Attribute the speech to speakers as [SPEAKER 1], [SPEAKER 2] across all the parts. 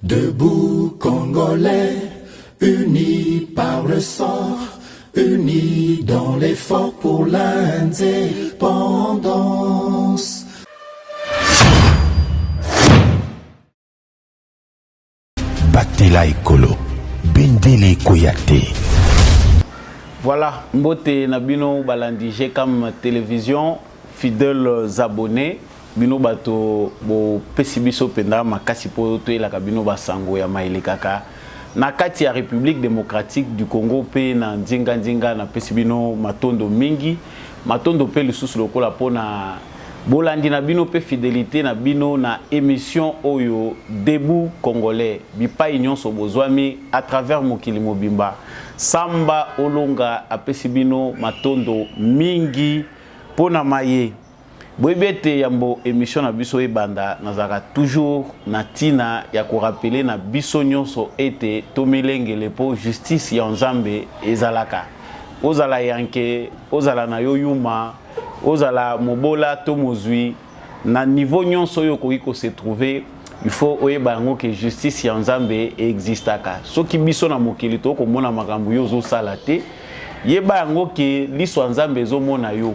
[SPEAKER 1] Debout Congolais, unis par le sang, unis dans l'effort pour l'indépendance.
[SPEAKER 2] Batela Ekolo, Bendele Koyate.
[SPEAKER 3] Voilà, mbote nabino balandige comme télévision, fidèles abonnés. Bino bato bo pesibiso penda makasi po to la kabino basango ya maile kaka na kati ya République démocratique du Congo pe na ndinga na pesibino matondo mingi matondo pe lisusu lokola pona bolandi na bino pe fidélité na bino na émission oyo Debout Congolais bipai nyonso bozwami à travers mokili mobimba samba olonga apesibino matondo mingi pona maye. Boibete yambo émission na biso ebanda nazaka toujours na tina ya ko rappeler na biso nyonso ete tomelengele po justice ya Nzambe ezalaka ozala yanke ozala na yoyuma ozala mobola to mozwi na niveau nyonso yo ko se trouver il faut oyeba ngo que justice ya Nzambe existaka soki biso na mokili to ko mona makambo yo zo sala te yeba ngo ke liso Nzambe zo mona yo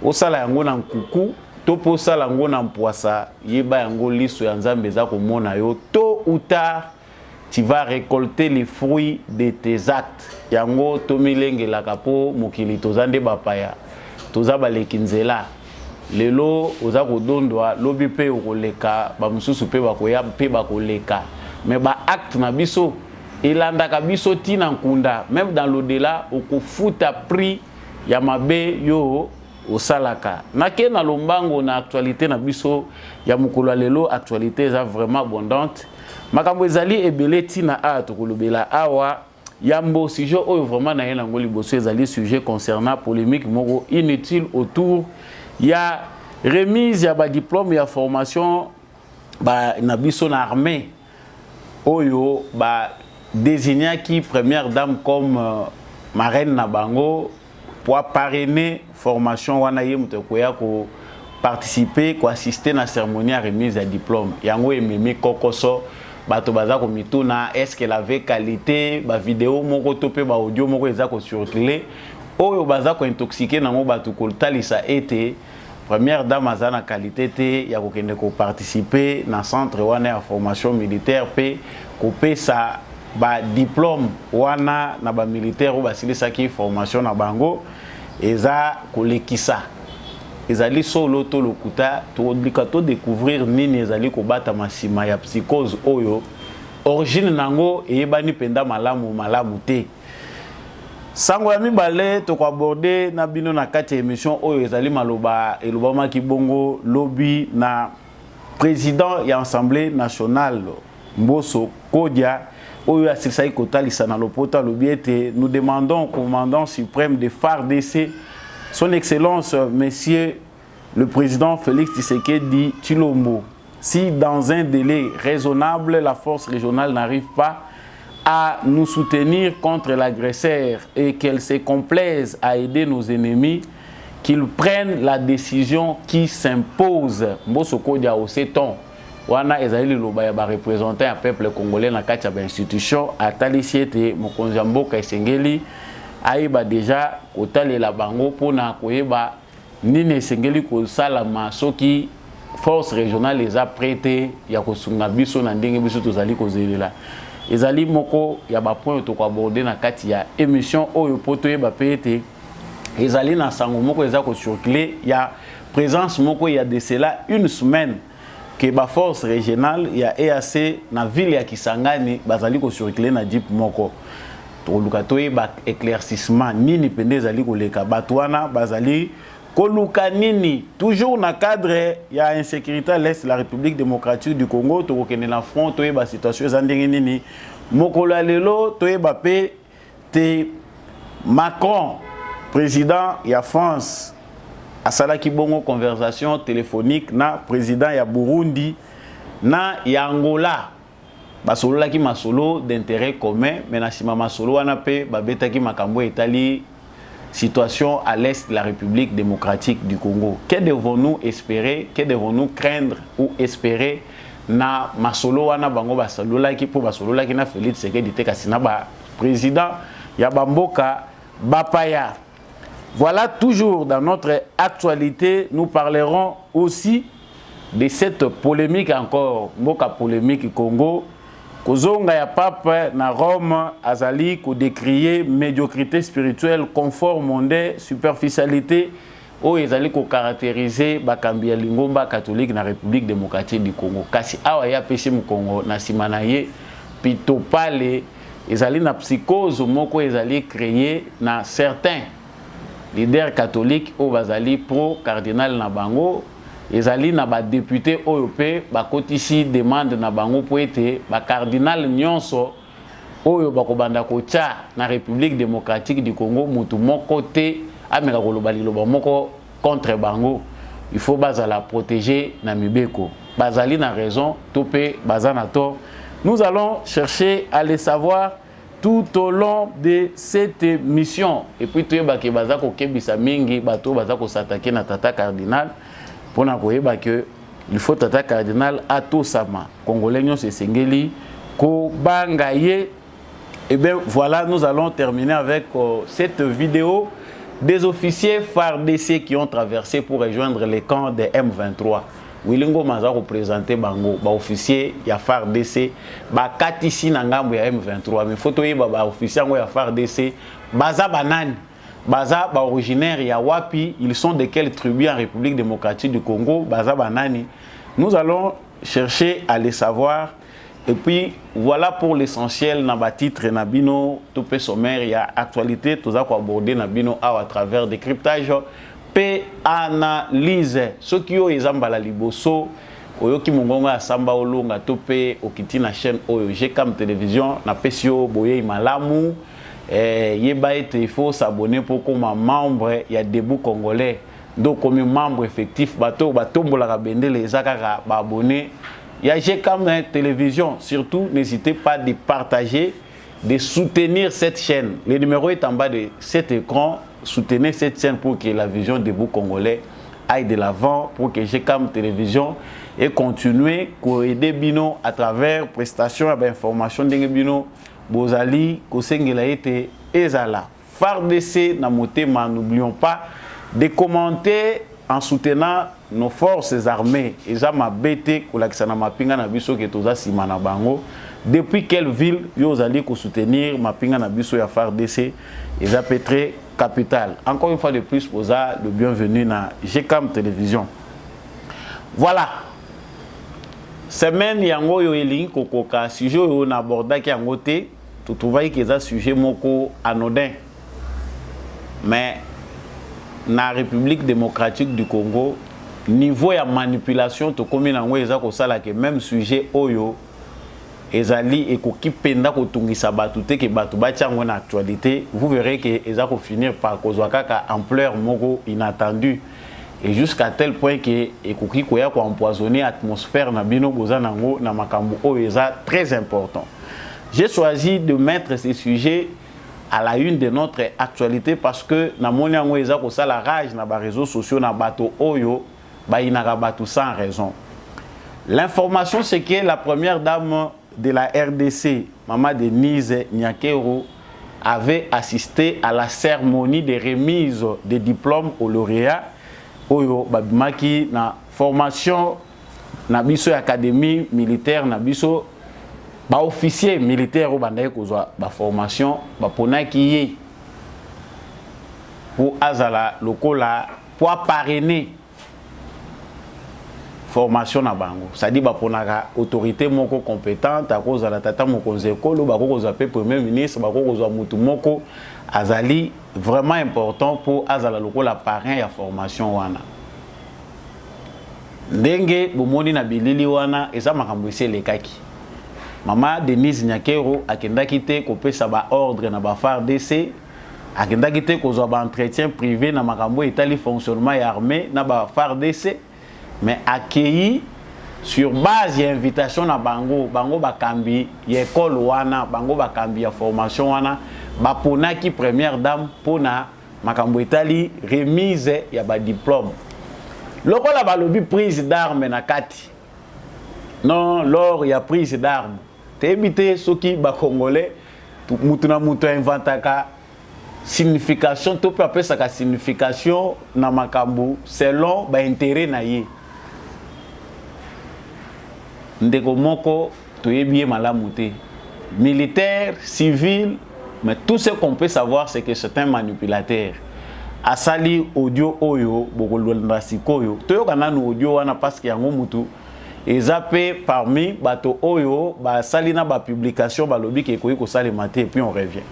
[SPEAKER 3] osala yango na nkuku topo sala yango na mpwasa yeba yango liso ya Nzambe za komona yo tôt ou tard tu vas récolter les fruits de tes actes yango tomilengela kapo mokili tozande bapaya toza balekinzela lelo oza kodondwa lobi pe okoleka ba mususu pe bakoya pe bakoleka mais ba acte na biso elandaka biso tina nkunda même dans l'au-delà okofuta prix ya mabe yo osalaka nake na lombango na actualité na biso ya mukolo lelo actualité eza vraiment abondante makambo ezali ebele tina a tokolobela awa yambo sujet oyo vraiment na yena ngoli boso ezali sujet concernant polémique moko inutile autour ya remise ya ba diplôme ya formation ba na biso na armée oyo ba désigné qui première dame comme marraine na bango pour parrainer formation wana yemuto koya ko participer ko assister na cérémonie à remise à diplôme yango ememi kokoso bato baza ko mituna est-ce qu'elle avait qualité ba vidéo moko to pe ba audio moko eza ko circuler oyo baza ko intoxiquer nango bato ko talisa été première dame azana qualité te ya ko kende ko participer na centre wana ya formation militaire pe ko pesa ba diplôme wana na ba militaire ou basilisa ki formation na bango eza kolekisa ezali solo to lokuta to obligato découvrir nini ezali ko bata masima ya psychose oyo origine nango eyebani penda malamu te sango ya mibale to ko aborder na bino na kati émission oyo ezali maloba elobama ki bongo lobby na président ya assemblée nationale Mbosso Kodia oyo asisai kotalisa na lopota lobiete nous demandons au commandant suprême de FARDC son excellence monsieur le président Félix Tshisekedi Tshilombo si dans un délai raisonnable la force régionale n'arrive pas à nous soutenir contre l'agresseur et qu'elle se complaise à aider nos ennemis qu'ils prennent la décision qui s'impose Mbosso Kodia au seton wana ezali loba ya ba représenter un peuple congolais na kati ya ba institution atalisi ete mokonzi mboka esengeli aiba déjà kotalela bango pona koyeba nini esengeli kosala masoki force régionale eza prêté ya kosunga biso na ndenge biso tozali kozelela ezali moko ya ba point to ko aborder na kati ya émission oyo poto yeba pete ezali na sango moko eza ko circuler ya présence moko ya de cela une semaine que ba force régionale ya EAC na ville ya Kisangani bazali ko circuler na jeep moko to luka toye ba éclaircissement nini pende zali ko leka batwana bazali ko luka nini toujours na cadre ya insécurité à l'est de la République démocratique du Congo to ko kene na front toye ba situation za ndenge nini mokolo lelo toye ba pe te Macron président ya France asalaki bongo conversation téléphonique na président ya Burundi na ya Angola basololaki masolo d'intérêt commun mais na sima masolo wana pe babetaki makambo etali situation à l'est de la République démocratique du Congo. Que devons-nous espérer, que devons-nous craindre ou espérer na masolo wana bango basalola ki po basolola ki na Félix Tshisekedi te kasi na ba président ya bamboka bapaya. Voilà, toujours dans notre actualité, nous parlerons aussi de cette polémique encore, mboka polémique Congo. Kozonga ya pape na Rome azali ko décrier médiocrité spirituelle, confort mondain, superficialité o ezali ko caractériser bakambi ya lingomba catholique na République démocratique du Congo. Kasi awa ya pesi mu Congo na simana ye pitopale ezali na psychose moko ezali créé na certains leaders catholiques o bazali pro cardinal na bango. Ezali na ba député OEP bakotisi demande na bango po ete ba cardinal nyonso oyo bakobanda kocha na République démocratique du Congo mutu moko te ameka koloba liloba moko contre bango. Il faut bazala protéger na mibeko. Bazali na raison topé bazana tort. Nous allons chercher à le savoir tout au long de cette mission. Et puis tu ke bazako kebisa mingi bato bazako s'attaquer na tata cardinal. Pour que il faut tata cardinal atosama congolais nyonso sengeli ko bangaye. Et bien voilà, nous allons terminer avec cette vidéo des officiers FARDC qui ont traversé pour rejoindre les camps des M23. Wilingo Maza représenté bango ba officier ya FARDC ba katisi na ngambo ya M23 mais photo yi ba officier ngo ya FARDC baza banani baza ba originaire ya wapi, ils sont de quelle tribu en République démocratique du Congo, baza banani. Nous allons chercher à les savoir. Et puis voilà pour l'essentiel na ba titre na bino topé sommaire ya actualité tout ça ko aborder na bino à travers décryptage pe analyse ce qui yo ezambala liboso oyoki mongongo ya samba olonga topé okiti na chaîne oyo GCAM télévision na pesio boye malamu. Yeba ete il faut s'abonner pour comme membre ya Debout Congolais. Donc comme membre effectif bato batombola bendele ezaka ba abonné. Ya GCAM télévision, surtout n'hésitez pas de partager, de soutenir cette chaîne. Le numéro est en bas de cet écran. Soutenez cette chaîne pour que la vision Debout Congolais aille de l'avant, pour que GCAM télévision et continuer à aider bino à travers prestations et informations de bino. Bozali, Kosengela ete ezala. FARDC na motema, n'oublions pas de commenter en soutenant nos forces armées. Eza mabete kolakisa na mapinga na biso ke toza sima na bango. Depuis quelle ville yo zali ko soutenir mapinga na biso ya FARDC eza Petré capitale. Encore une fois de plus posa le bienvenu na GCAM télévision. Voilà. Semaine yango yo elingi kokoka sujet yo na abordaki yango te. Tout va y un sujet moko anodin. Mais na République démocratique du Congo, niveau ya manipulation to komi nango eza ko sala ke même sujet oyo ezali ekoki penda ko tungisa batu te ke batu ba tiango na actualité, vous verrez que eza ko finir par kozwa kaka ampleur moko inattendue et jusqu'à tel point que ekoki ko ya ko empoisonner atmosphère na bino boza nango na makambo oyo eza très important. J'ai choisi de mettre ces sujets à la une de notre actualité parce que na moni yango eza ko sala rage na ba réseaux sociaux na bato oyo ba inaka bato sans raison. L'information c'est que la première dame de la RDC, Maman Denise Nyakero, avait assisté à la cérémonie de remise des diplômes aux lauréats oyo babimaki na formation na biso académie militaire na biso. Ba officier militaire au bandaye kozwa ba formation ba ponaki ye pour azala lokola pour parrainer formation na bango. Ça dit ba ponaka autorité moko compétente à cause de la tata mokonzi ekolo ba kozwa pe premier ministre ba kozwa mutu moko azali vraiment important pour azala lokola parrain ya formation wana. Ndenge bomoni na bilili wana eza makambo eselekaki. Maman Denise Nyakero akendaki te kopesa ba ordre na ba FARDC, akendaki te kozwa ba entretien privé na makambo etali fonctionnement ya armée na ba FARDC, mais accueilli sur base ya invitation na bango bakambi ya école wana, bango bakambi ya formation wana, baponaki première dame pona makambo etali remise ya ba diplôme. Lokola balobi prise d'armes na kati. Non, lors il y a prise d'armes. T'es évité ceux qui ba congolais mutuna mutu inventaka signification to peut appeler ça signification na makambu selon ba intérêt na ye. Ndeko moko to yebie malamu te. Militaire, civil, mais tout ce qu'on peut savoir c'est que c'est un manipulateur. Asali audio oyo bokolonda sikoyo. Toyokana no audio wana parce que yango mutu ezape parmi bato oyo ba salina ba publication ba lobby ke koyi ko sale maté et puis on revient.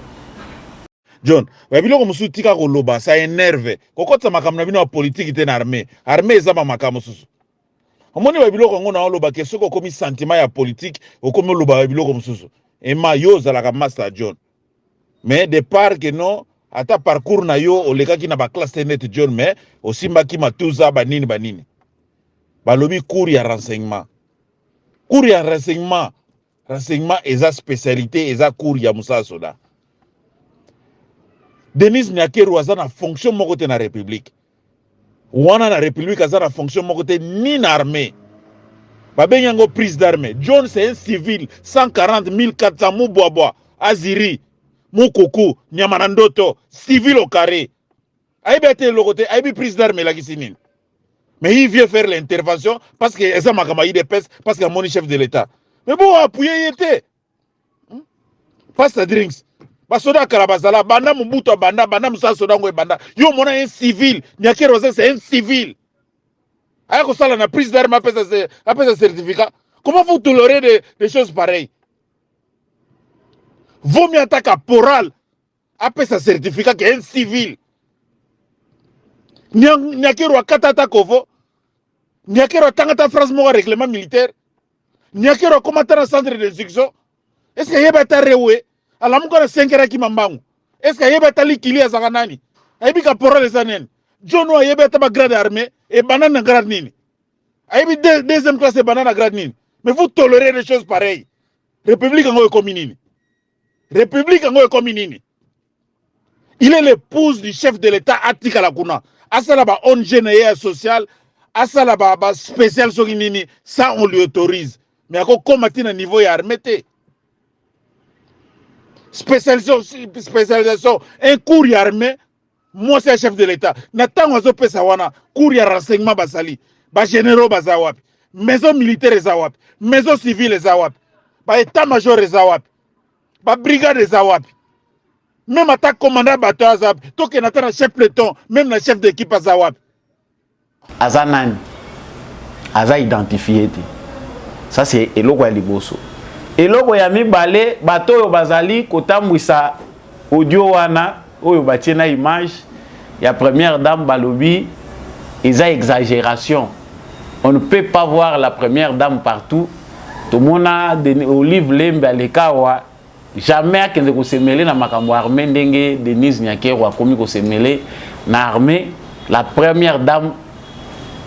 [SPEAKER 4] John, babiloko musu tika koloba ça énerve. Kokotsa makambo na bino ya politique te na armée. Armée eza ba makambo susu. Omoni babiloko ngo na oloba ke soko komi sentiment ya politique okomi oloba babiloko mususu. Ema yo zalaka master John. Mais de part que non ata parcours na yo olekaki na ba classe net John mais osimbaki matuza banini banini. Balobi cours ya renseignement. Cours ya renseignement. Renseignement eza spécialité eza cours ya Moussa Soda. Denis Nyakeru aza na fonction moko te na république. Wana na république aza na fonction moko te ni na armée. Babenyango prise d'armée. John c'est un civil 140 400 Mouboaboa, Aziri, Moukoko, Nyamanandoto, civil au carré. Aïbi ate lokote, aïbi prise d'armée la kisinine. Mais il vient faire l'intervention parce que ça m'a gamaï des pèses, parce qu'il a mon chef de l'État. Mais bon, appuyer était. Passe à drinks. Basoda Karabazala, Banda Mubuto Banda, Banda Moussa Sodango et Banda. Yo, mon un civil. Nyake Rosé, c'est un civil. Aïe, ça, la prise d'armes après ce certificat. Comment vous tolérez des choses pareilles? Vaut mieux attaquer à Poral après ce certificat qu'un civil. Nyakero katata kovo, Nyakero tangata France mo règlement militaire, Nyakero commandant au centre d'instruction. Est-ce que yeba ta rewe? Ala muko na 5 heures ki mambangu. Est-ce que yeba ta likili ya zakanani? Aibi ka poro les anen. Jono yeba ta ba grade armée et banane grade nini. Aibi deuxième classe et banane grade nini. Mais vous tolérez des choses pareilles. République ngo comme nini. République ngo comme nini. Il est l'épouse du chef de l'État Atika Lakuna. Asala ba ONG social, asala ba spécial soginini, ça on lui autorise. Mais à quoi combattre à niveau et armé? Spécialisation, un cours armé, moi c'est le chef de l'État. Nathan Ozo Pesawana, cours renseignement basali, ba généraux bazawap, maison militaire zawap, maison civile zawap, ba état-major zawap, ba brigade zawap. Même à ta commandant bateau Azab, toi qui n'attends chef peloton, même le chef d'équipe Azawab.
[SPEAKER 3] Azanan, Aza identifié. Ça c'est Eloko Liboso. Eloko Yami Balé, bateau Bazali, Kota Mouissa, audio wana, Oyo Batiena image, il y a première dame Balobi, ils ont exagération. On ne peut pas voir la première dame partout. Tout le monde a Olive Lembe Alekawa. Jamais que de se mêler dans ma armée ndenge Denis Nyakeru a commis de se mêler dans l'armée. La première dame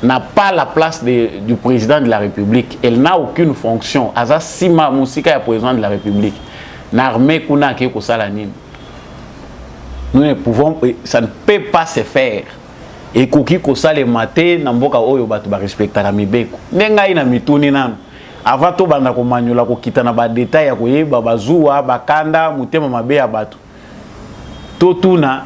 [SPEAKER 3] n'a pas la place du président de la République. Elle n'a aucune fonction. Aza Sima Moussika est président de la République. L'armée kuna ke ko salanine. Nous ne pouvons, ça ne peut pas se faire. Et koki ko sale maté na mboka oyo bato ba respecter la mibeko. Nenga ina mituni nanu. Avant to banda ko manyola ko kitana ba détail ya ko yeba bazuwa bakanda mutema mabe ya bato. To tuna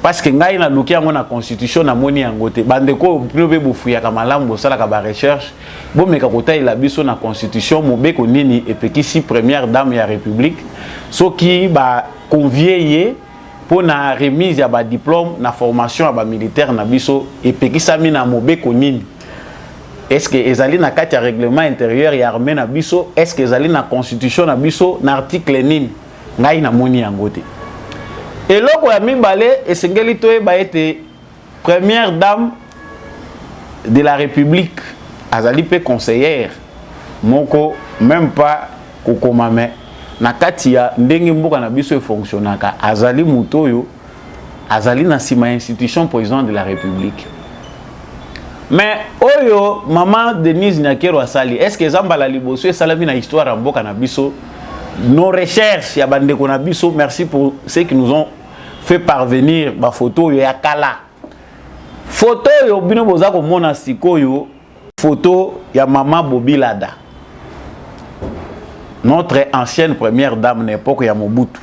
[SPEAKER 3] parce que ngai na luki yango na constitution na moni yango te bande ko plobe bofuya ka malambo sala ka ba recherche bo meka ko taila biso na constitution mobeko nini epekisi première dame ya république soki ba convier pour na remise ya ba diplôme na formation ya ba militaire na biso epekisa mi na mobeko nini. Est-ce que ezali na kati ya règlement intérieur ya armée na biso? Est-ce que ezali na constitution na biso na article nini? Ngai na moni yango te. Et loko ya mibale esengeli toyeba ete première dame de la République azali pe conseillère moko même pas kokomame na kati ya ndenge mboka na biso e fonctionnaka azali mutoyo azali na sima institution président de la République. Mais oyo maman Denise Nyakeru asali est-ce que zambala liboso e salami na histoire ya mboka na biso? Nos recherches ya bandeko na biso, merci pour ceux qui nous ont fait parvenir ba photo ya kala. Photo yo bino boza ko mona sikoyo photo ya maman Bobilada. notre ancienne première dame d'époque ya Mobutu.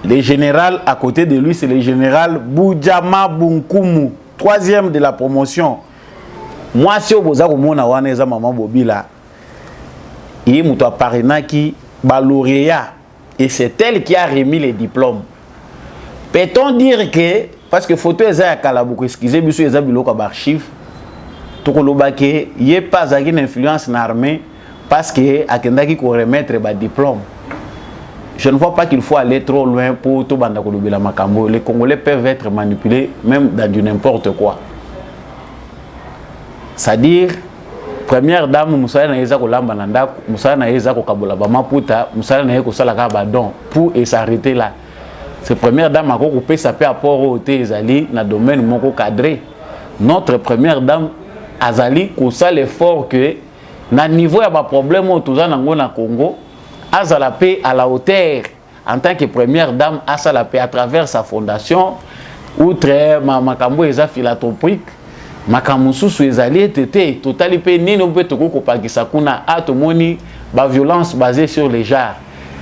[SPEAKER 3] Le général à côté de lui, c'est le général Boudjama Bunkumu, 3e de la promotion. Moi, si vous avez vu maman Bobila, il y a un qui lauréat et c'est elle qui a remis les diplômes. Peut-on dire que, parce que photo est à Kalaboukou, excusez-moi, il y a un archive, il n'y a pas une influence dans l'armée parce que Akendaki peut remettre les diplômes. Je ne vois pas qu'il faut aller trop loin pour tout le Makambo. Les Congolais peuvent être manipulés même dans du n'importe quoi. C'est-à-dire, première dame, Moussa Naïza Kolamba Nanda, Moussa Naïza Kokabola Bamaputa, Moussa Naïza Kosalaka Badon, pour s'arrêter là. Cette première dame a coupé sa paix à port au Tézali, dans le domaine Moko cadré. Notre première dame, Azali, Kousa l'effort que, dans le niveau, il y a un problème au Congo. Asa la paix à la hauteur en tant que première dame Asa la paix à travers sa fondation outre makambo eza philanthropique makambo susu ezali tete totali pe nino pe toko pakisa kuna atomoni ba violence basée sur les genres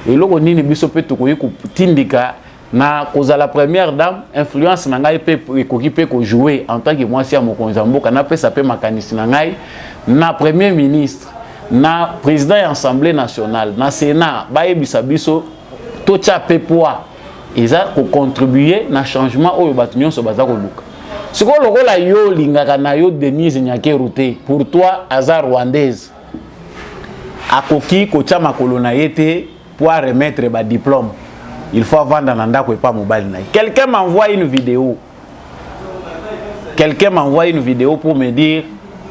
[SPEAKER 3] et loko nini biso pe toko tindika na koza la première dame influence na ngai pe ekoki pe ko jouer en tant que mwasi ya mokonzi mboka na pesa pe makanisi na ngai na premier ministre na président de l'Assemblée nationale, na Sénat, baebisa biso tocha pepoa, ils ont contribué na changement au batunyon so bazako luka. Ce qu'on le la yo lingaka na yo Denise Nyakerouté pour toi Azar rwandaise. Akoki kocha makolo na yete pour remettre ba diplôme. Il faut vendre nanda ko pas mobile na. Quelqu'un m'envoie une vidéo. Quelqu'un m'envoie une vidéo pour me dire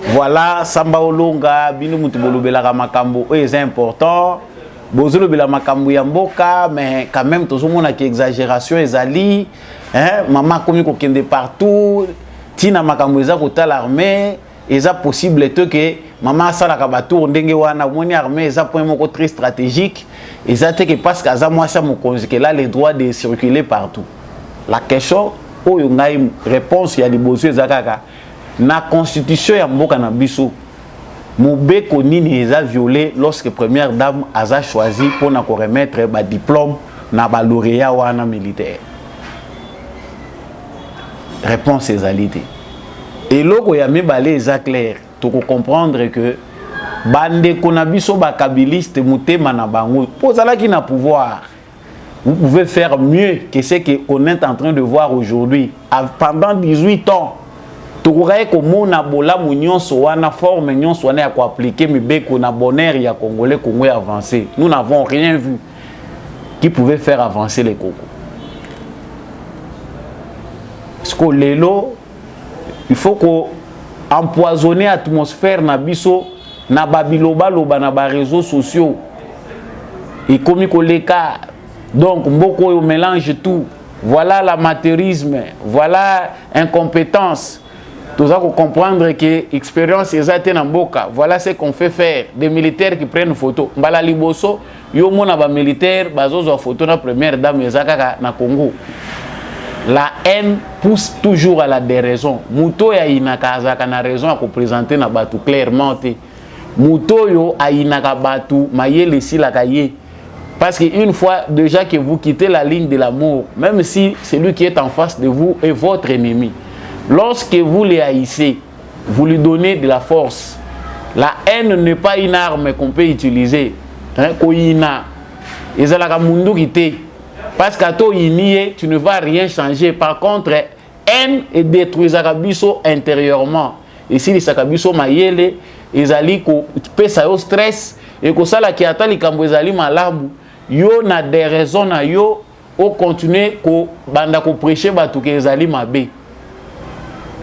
[SPEAKER 3] voilà, Samba Olonga, Binu Mutubolubela Makambo, c'est important. Bozolo Bela Makambo Yamboka, mais quand même, tout le monde a qui exagération, ezali. Maman comme ko kende partout, Tina Makambo eza kota l'armée, eza possible que maman sala ka batour ndenge wana moni armée eza point moko très stratégique, eza te que parce que za moi ça mo konzike là les droits de circuler partout. La question oyo ngai réponse ya liboso eza kaka na constitution ya mboka na biso mobeko nini eza violé lorsque première dame a choisi pour na ko remettre ba diplôme na ba lauréat wana militaire. Réponse ezalité. Et loko ya mibale eza clair to comprendre que bande konabiso ba kabiliste mutema na bango pozala ki na pouvoir. Vous pouvez faire mieux que ce qu'on est en train de voir aujourd'hui. Pendant 18 ans Touray comme na bola munion soana forme nion soana à appliquer mais beko na bonheur ya congolais Congo avancé. Nous n'avons rien vu qui pouvait faire avancer les Congo. Parce que l'élo il faut qu'on empoisonner l'atmosphère na biso na babiloba loba na ba réseaux sociaux et comme koleka donc beaucoup on mélange tout. Voilà l'amateurisme, voilà incompétence. Tout ça pour comprendre que l'expérience est en boka. Voilà ce qu'on fait faire. Des militaires qui prennent photo. Mbala liboso, yo mona ba militaire, bazozo photo na première dame ezaka na Congo. La haine pousse toujours à la déraison. Muto ya inaka azaka na raison à présenter na batu clairement te. Muto yo a inaka batu mayele si la kaye. Parce qu'une fois déjà que vous quittez la ligne de l'amour, même si celui qui est en face de vous est votre ennemi, lorsque vous les haïssez, vous lui donnez de la force. La haine n'est pas une arme qu'on peut utiliser. Parce qu'à toi, tu ne vas rien changer. Par contre, haine et détruire Zakabiso intérieurement. Et si les Zakabiso mayele, ils allaient pesa au stress et que ça la qui attend les Cambouezali malabu, yo na des raisons na yo au continuer ko banda ko prêcher batu ke ezali mabe.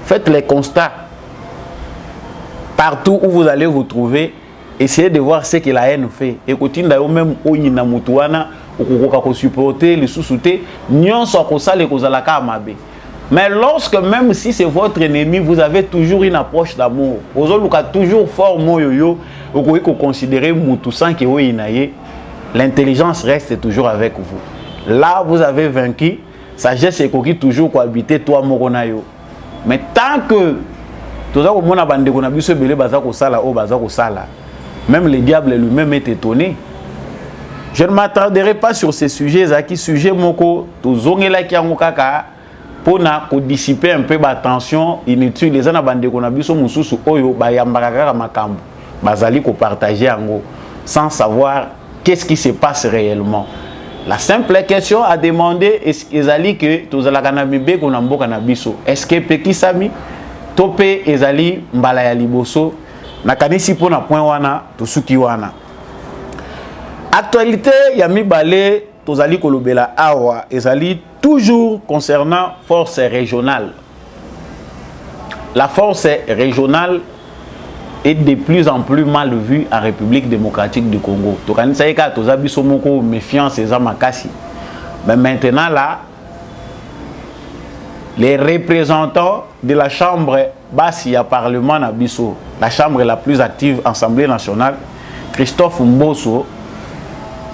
[SPEAKER 3] Faites les constats. Partout où vous allez vous trouver, essayez de voir ce que la haine fait. Et continuez même au yina mutuana, au supporter, les sous-souter, nyon so ko sale ko zalaka mabe. Mais lorsque même si c'est votre ennemi, vous avez toujours une approche d'amour. Vous avez toujours fort moyoyo, vous pouvez considérer mutu sans que vous inaye. L'intelligence reste toujours avec vous. Là, vous avez vaincu. Sagesse et coquille toujours cohabiter toi moronayo. Mais tant que tout ça, même le diable lui-même est étonné. Je ne m'attarderai pas sur ces sujets, Zaki, sujet moko, tozongela ki yango kaka, pour dissiper un peu la tension inutile. Les gens qui ont biso mususu oyo bayambaka kaka makambo, bazali ko partager yango sans savoir qu'est-ce qui se passe réellement. La simple question à demander est-ce que tozalaka na mibeko na mboka na biso. Est-ce que pekisami tope ezali mbala ya liboso na kanisi pona point wana tosuki wana. Actualité ya mibale tozali kolobela awa ezali toujours concernant force régionale. La force régionale est de plus en plus mal vue en République démocratique du Congo. Tokanisa eka tozabiso moko méfiance eza makasi. Mais maintenant là, les représentants de la chambre basse ya parlement na biso, la chambre la plus active, Assemblée nationale, Christophe Mboso,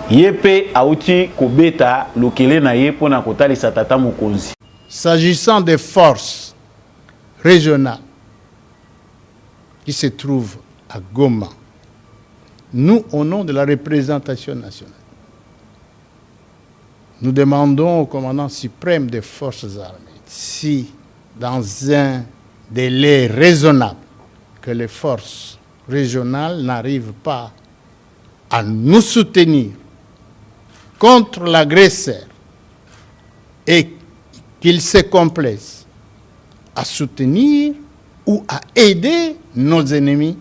[SPEAKER 3] Yepe Aouti Kobeta Lokele na ye pona kotali satata mokonzi.
[SPEAKER 5] S'agissant des forces régionales qui se trouvent à Goma, nous, au nom de la représentation nationale, nous demandons au commandant suprême des forces armées si, dans un délai raisonnable, que les forces régionales n'arrivent pas à nous soutenir contre l'agresseur et qu'il se complaise à soutenir ou à aider nos ennemis,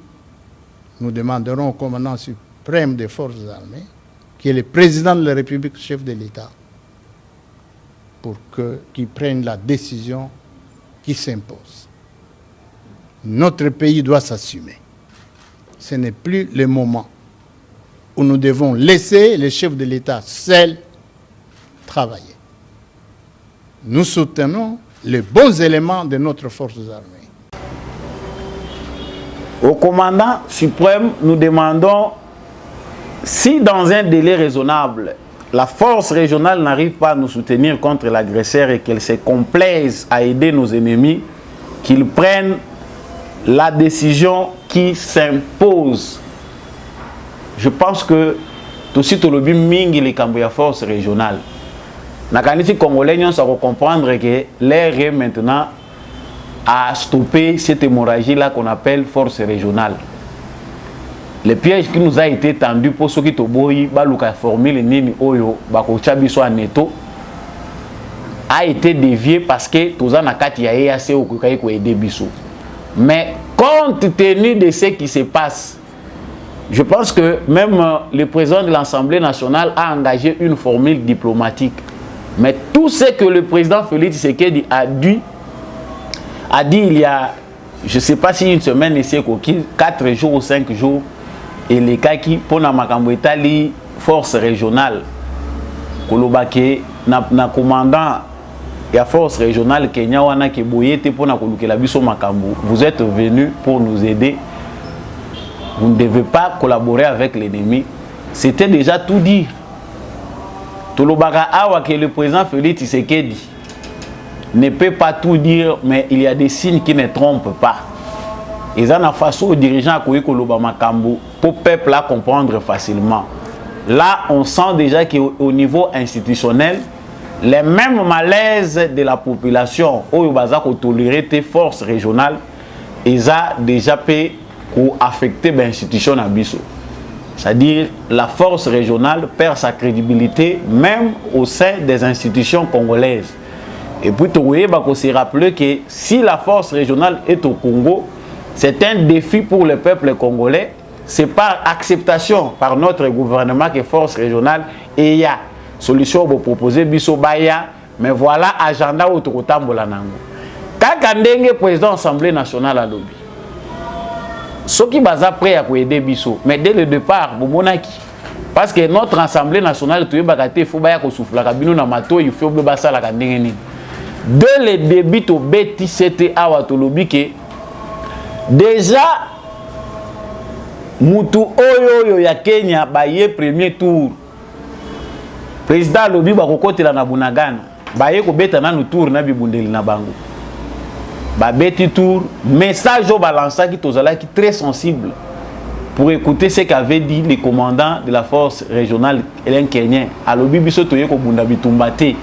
[SPEAKER 5] nous demanderons au commandant suprême des forces armées, qui est le président de la République, chef de l'État, pour qu'il prenne la décision qui s'impose. Notre pays doit s'assumer. Ce n'est plus le moment où nous devons laisser les chefs de l'État seuls travailler. Nous soutenons les bons éléments de notre force armée.
[SPEAKER 3] Au commandant suprême, nous demandons si dans un délai raisonnable, la force régionale n'arrive pas à nous soutenir contre l'agresseur et qu'elle se complaise à aider nos ennemis, qu'ils prennent la décision qui s'impose. Je pense que tout de suite, le mingi les Cambouya force régionale. Les Congolais doivent comprendre que l'air est maintenant à stopper cette hémorragie-là qu'on appelle force régionale. Le piège qui nous a été tendu pour ceux qui ont formé nini oyo bakochabiso à neto a été dévié parce que tous en akati ya EAC okukai ko aider biso. Mais compte tenu de ce qui se passe, je pense que même le président de l'Assemblée nationale a engagé une formule diplomatique. Mais tout ce que le président Félix Tshisekedi a dit il y a, je ne sais pas si une semaine, 4 jours ou 5 jours, et les cas qui, pour la Makambo-Italie, force régionale, Kolobake, na commandant, il y a force régionale, Kenya, wana ke boyete pour na kolukela biso Makambo. Vous êtes venus pour nous aider. Vous ne devez pas collaborer avec l'ennemi. C'était déjà tout dit. Tolobaka awa que le président Félix Tshisekedi ne peut pas tout dire, mais il y a des signes qui ne trompent pas. Ils ont face aux dirigeants pour le peuple à comprendre facilement. Là, on sent déjà qu'au niveau institutionnel, les mêmes malaises de la population, où ils ont toléré des forces régionales, ils ont déjà affecté l'institution à Bissau. C'est-à-dire la force régionale perd sa crédibilité même au sein des institutions congolaises. Et puis, il faut se rappeler que si la force régionale est au Congo, c'est un défi pour le peuple congolais. C'est par acceptation par notre gouvernement que force régionale et il y a solution pour proposer biso baya, mais voilà agenda autorotambola nango. Kaka ndenge président de l'Assemblée nationale à lobby. Ceux qui sont prêts à aider biso, mais dès le départ, monaki. Parce que notre Assemblée nationale, il faut que souffle il faut que dès le début, c'était à Watolobi que déjà, Mutu Oyo ya Kenya, baye premier tour. Président Lobi Bakokote la Nabunagana, baye ko beta na nous tour na bibundeli na bango. Ba beti tour, message au balança qui tozala qui très sensible. pour écouter ce qu'avait dit le commandant de la force régionale Hélène Kenyen. Alors biso toye ko bunda bitumbate.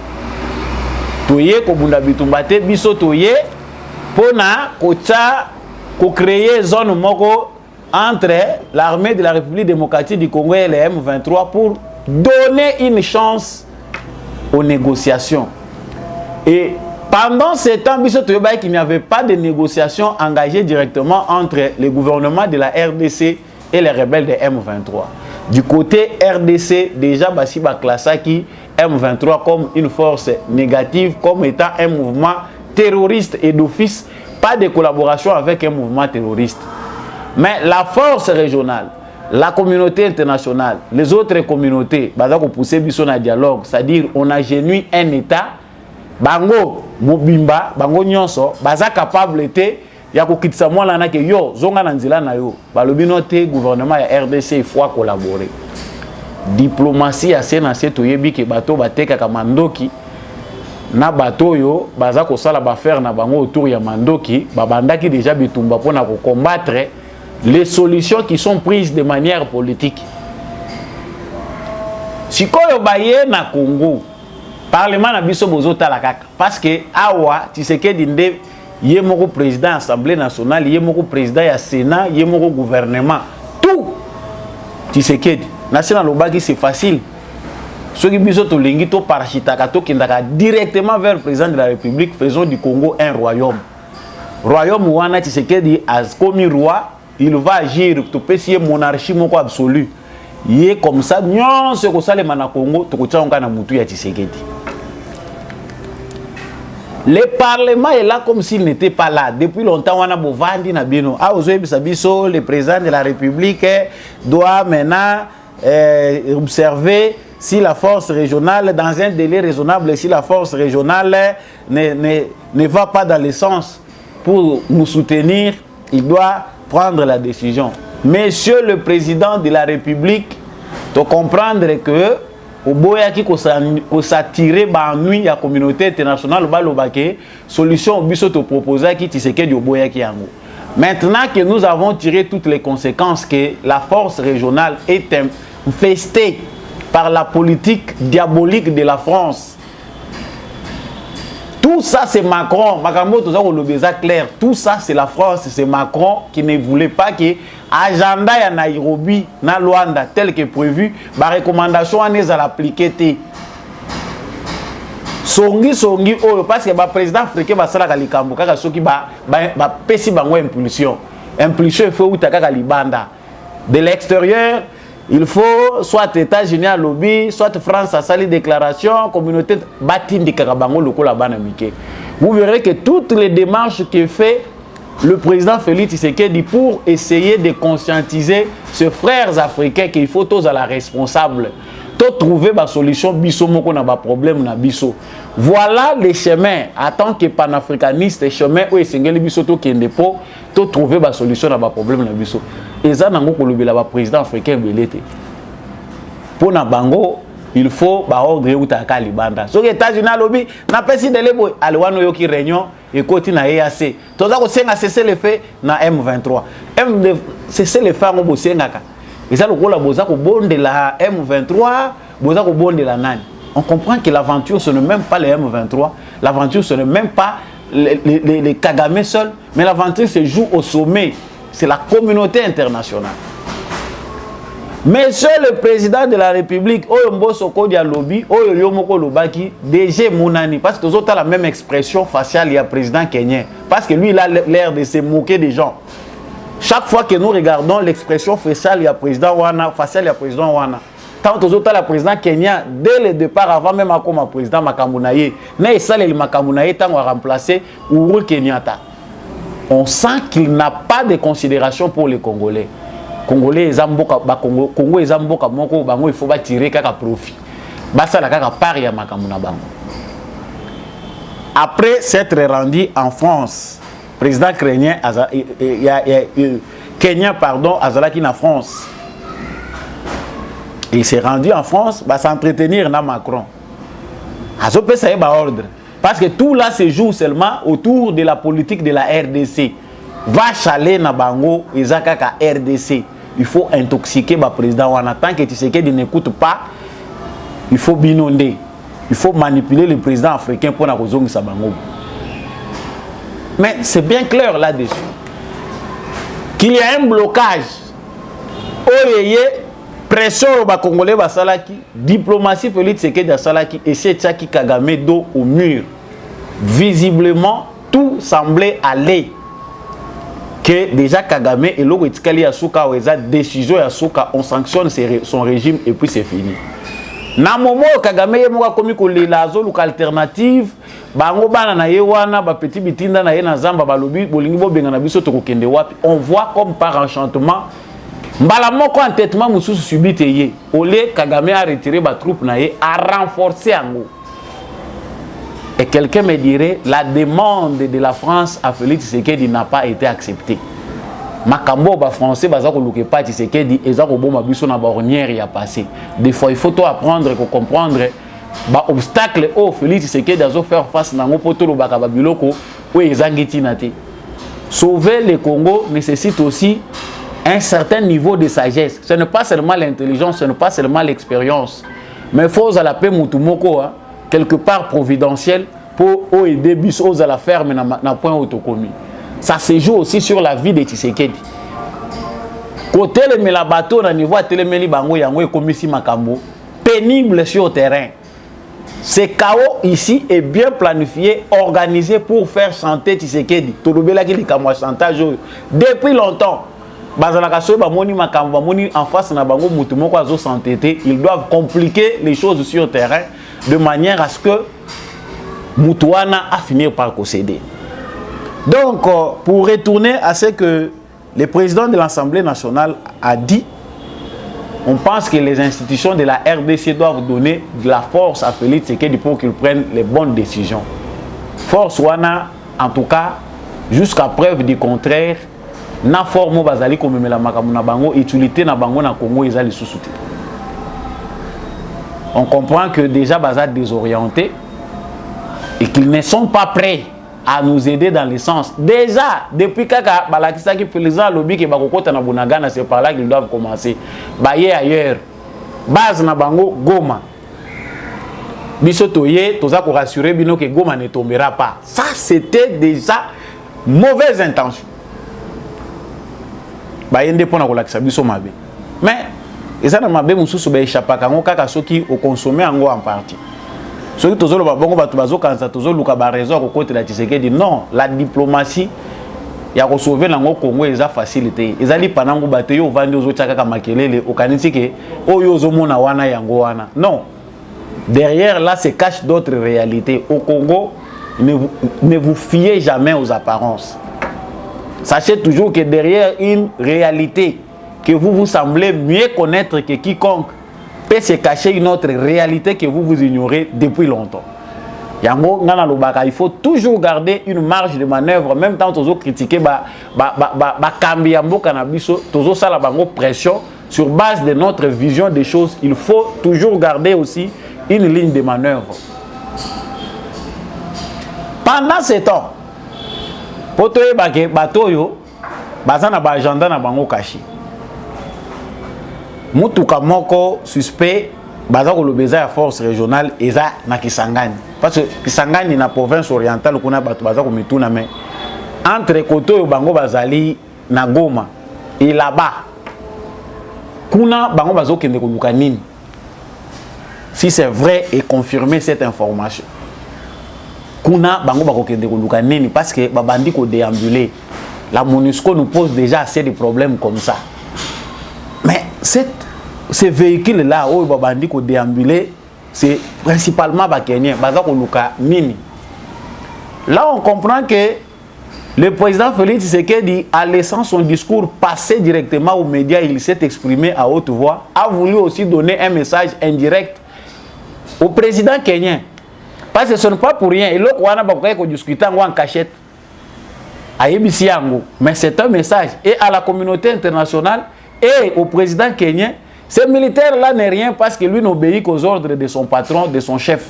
[SPEAKER 3] Toye ko bunda bitumbate biso toye pona ko créer zone moko entre l'armée de la République démocratique du Congo et le M23 pour donner une chance aux négociations. Et pendant ce temps, il n'y avait pas de négociations engagées directement entre le gouvernement de la RDC et les rebelles de M23. Du côté RDC, déjà, Basiba Klassaki, M23 comme une force négative, comme étant un mouvement terroriste et d'office, pas de collaboration avec un mouvement terroriste. Mais la force régionale, la communauté internationale, les autres communautés, pour pousser un dialogue, c'est-à-dire on a génué un État, bango mobimba, bango nyonso, baza capable te ya ko kitisa mwana na ke yo zonga na nzela na yo. Balobino te gouvernement ya RDC il faut collaborer. Diplomatie ya sena seto yebi ke bato bateka ka mandoki na bato yo baza ko sala ba faire na bango autour ya mandoki, babandaki déjà bitumba pona ko combattre les solutions qui sont prises de manière politique. Sikoyo baye na Congo Parlement na biso bozota la kaka parce que awa Tshisekedi nde yemoko président Assemblée nationale, yemoko président ya Sénat, yemoko gouvernement, tout Tshisekedi. National lobaki c'est facile. Ce qui biso to lingi to parachitaka to kindaka directement vers le président de la République, faisons du Congo un royaume. Royaume wana Tshisekedi as commis roi, il va agir to pesier monarchie moko absolue. Yé comme ça, non ce que ça les mana Congo to kocha onka na mutu ya Tshisekedi. Le Parlement est là comme s'il n'était pas là. Depuis longtemps, on a bovandi na bino. Ah, le président de la République doit maintenant observer si la force régionale, dans un délai raisonnable, si la force régionale ne va pas dans le sens pour nous soutenir, il doit prendre la décision. Monsieur le président de la République, de comprendre que au boya qui s'attirer ba nuit la communauté internationale balobake solution au biso te proposer qui Tshisekedi au boya qui yango. Maintenant que nous avons tiré toutes les conséquences que la force régionale est infestée par la politique diabolique de la France. Tout ça c'est Macron, Makambo tout ça on le béza clair, tout ça c'est la France, c'est Macron qui ne voulait pas que agenda ya Nairobi na Luanda tel que prévu, ba recommandation anes à l'appliquer. Songi oh parce que ba président africain ba sala kalikambo kaka soki ba pesi bango impulsion. Impulsion il faut utaka libanda. De l'extérieur, il faut soit États-Unis à lobby, soit France à sali déclaration, communauté batindi kakabango lokola bana mike. Vous verrez que toutes les démarches que fait le président Félix Tshisekedi pour essayer de conscientiser ses frères africains qu'il faut tous à la responsable, tous trouver ma solution biso moko na ba problème na biso. Voilà les chemins en tant que panafricaniste, les chemins où esengeli biso to kende po to trouver ma solution na ba problème na biso. Eza nango ko lobela ba président africain belete. Pour na bango il faut ba ordre utaka libanda. So États-Unis lobby na pesi de lebo alwano yoki réunion et côté na EAC. Toza ko senga cesser le fait na M23. Cesser le fait ngo bosengaka. Et ça le ko la boza ko bonde la M23, boza ko bonde la nani. On comprend que l'aventure ce n'est même pas le M23, l'aventure ce n'est même pas les Kagame seuls, mais l'aventure se joue au sommet, c'est la communauté internationale. Monsieur le président de la République, Oyombo Soko Dialobi, Oyomoko Lobaki, DG Mounani, parce que tous ont la même expression faciale, il y a président kenyan, parce que lui il a l'air de se moquer des gens. Chaque fois que nous regardons l'expression faciale, il y a président Wana, faciale, il y a président Wana. Tant tous autres la président kenyan, dès le départ, avant même comme président Makamounaye, n'a essayé le Makamounaye tant à remplacer Uhuru Kenyatta. On sent qu'il n'a pas de considération pour les Congolais. Congolais Zamboka Congo et Zamboka moko bango il faut pas tirer kaka profit. Basa la kaka pari ya makamuna bango. Après s'être rendu en France, président Kenyan pardon azalaki na France. Il s'est rendu en France va s'entretenir na Macron. Azo peut ça ba ordre parce que tout là se joue seulement autour de la politique de la RDC. Va chaler na bango ezaka ka RDC. il faut intoxiquer le président. En tant que Tshisekedi n'écoute pas, il faut binonder. Il faut manipuler le président africain pour la raison de Sabango. Mais c'est bien clair là-dessus qu'il y a un blocage. Oyeye, pression au Congolais Basalaki, diplomatie Félix Tshisekedi Basalaki et c'est Tchaki Kagame dos au mur. Visiblement, tout semblait aller. Que déjà Kagame et l'autre Etikali Yasuka ou eza décision Yasuka, on sanctionne son régime et puis c'est fini. Na moment Kagame yemoka komi ko lelazo luka alternative, bango bana na yewana ba petit bitinda na ye na zamba balobi bolingi bo benga na biso to kokende wapi. On voit comme par enchantement mbala moko entêtement mususu subite ye. Olé Kagame a retiré ba troupe na ye, a renforcé ango. Et quelqu'un me dirait, la demande de la France à Félix Tshisekedi n'a pas été acceptée. Makambo ba français bazako luke pas Tshisekedi ezako boma biso na bornière ya passé. Des fois il faut tout apprendre et comprendre ba obstacle au Félix Tshisekedi azo faire face nango poto lo baka babiloko ou ezangiti naté. Sauver le Congo nécessite aussi un certain niveau de sagesse. Ce n'est pas seulement l'intelligence, ce n'est pas seulement l'expérience, mais il faut à la paix mutumoko hein, quelque part providentiel pour aider biso à la ferme na point autocomi. Ça se joue aussi sur la vie de Tshisekedi. Côté le melabato na niveau telemeli bango yango ekomisi makambo pénible sur le terrain. Ce chaos ici est bien planifié, organisé pour faire chanter Tshisekedi. Tolobela ki likamwa chantage depuis longtemps. Bazalaka so ba moni makambo ba moni en face na bango mutu moko azo s'entêter, ils doivent compliquer les choses sur le terrain de manière à ce que Moutouana a fini par concéder. Donc, pour retourner à ce que le président de l'Assemblée nationale a dit, on pense que les institutions de la RDC doivent donner de la force à Félix Tshisekedi pour qu'il prenne les bonnes décisions. Force Wana, en tout cas, jusqu'à preuve du contraire, na forme bazali comme la makamuna bango, utilité na bango na Congo ezali sous-souté. On comprend que déjà Baza désorienté et qu'ils ne sont pas prêts à nous aider dans le sens. Déjà, depuis Kaka, Balakisa qui président lobby que Bakokota na Bunagana, c'est par là qu'ils doivent commencer. Baye ailleurs. Base na bango Goma. Bisotoye, toza ko rassurer bino que Goma ne tombera pas. Ça c'était déjà mauvaise intention. Baye ndepona ko lakisa biso mabe. Mais et ça na mabe mususu ba échappaka ngo kaka soki au consommer ango en partie. Soki tozolo ba bongo batu bazo kanza tozolo luka ba raison ko côté la Tshisekedi non, la diplomatie ya ko sauver nango Congo eza facilité. Ezali panango bateyo ovandi ozo tchaka ka makelele okanisi ke oyo ozo mona wana yango wana. Non. Derrière là se cachent d'autres réalités. Au Congo, ne vous fiez jamais aux apparences. Sachez toujours que derrière une réalité que vous semblez mieux connaître que quiconque peut se cacher une autre réalité que vous ignorez depuis longtemps. Yango ngana lobaka, il faut toujours garder une marge de manœuvre, même temps tozo critiquer ba kambi ya mboka na biso, tozo sala bango pression sur base de notre vision des choses. Il faut toujours garder aussi une ligne de manœuvre. Pendant ce temps, potoye bake batoyo bazana ba agenda na bango kashi. Mutuka moko suspect baza ko lobeza ya force régionale eza na Kisangani. Parce que Kisangani na province orientale kuna bato baza ko mituna mais entre koto bango bazali na Goma et là-bas kuna bango bazo kende ko luka nini. Si c'est vrai et confirmer cette information. Kuna bango bako kende ko luka nini parce que babandi ko déambuler. La MONUSCO nous pose déjà assez de problèmes comme ça. Mais ces véhicules-là, où babandi ko déambuler, c'est principalement Bakenien, Bazako Luka Nini. Là, on comprend que le président Félix Tshisekedi, en laissant son discours passer directement aux médias, il s'est exprimé à haute voix, a voulu aussi donner un message indirect au président kenyan. Parce que ce n'est pas pour rien. Et l'autre, on a discuté en cachette. Mais c'est un message et à la communauté internationale et au président kenyan. Ce militaire-là n'est rien parce que lui n'obéit qu'aux ordres de son patron, de son chef.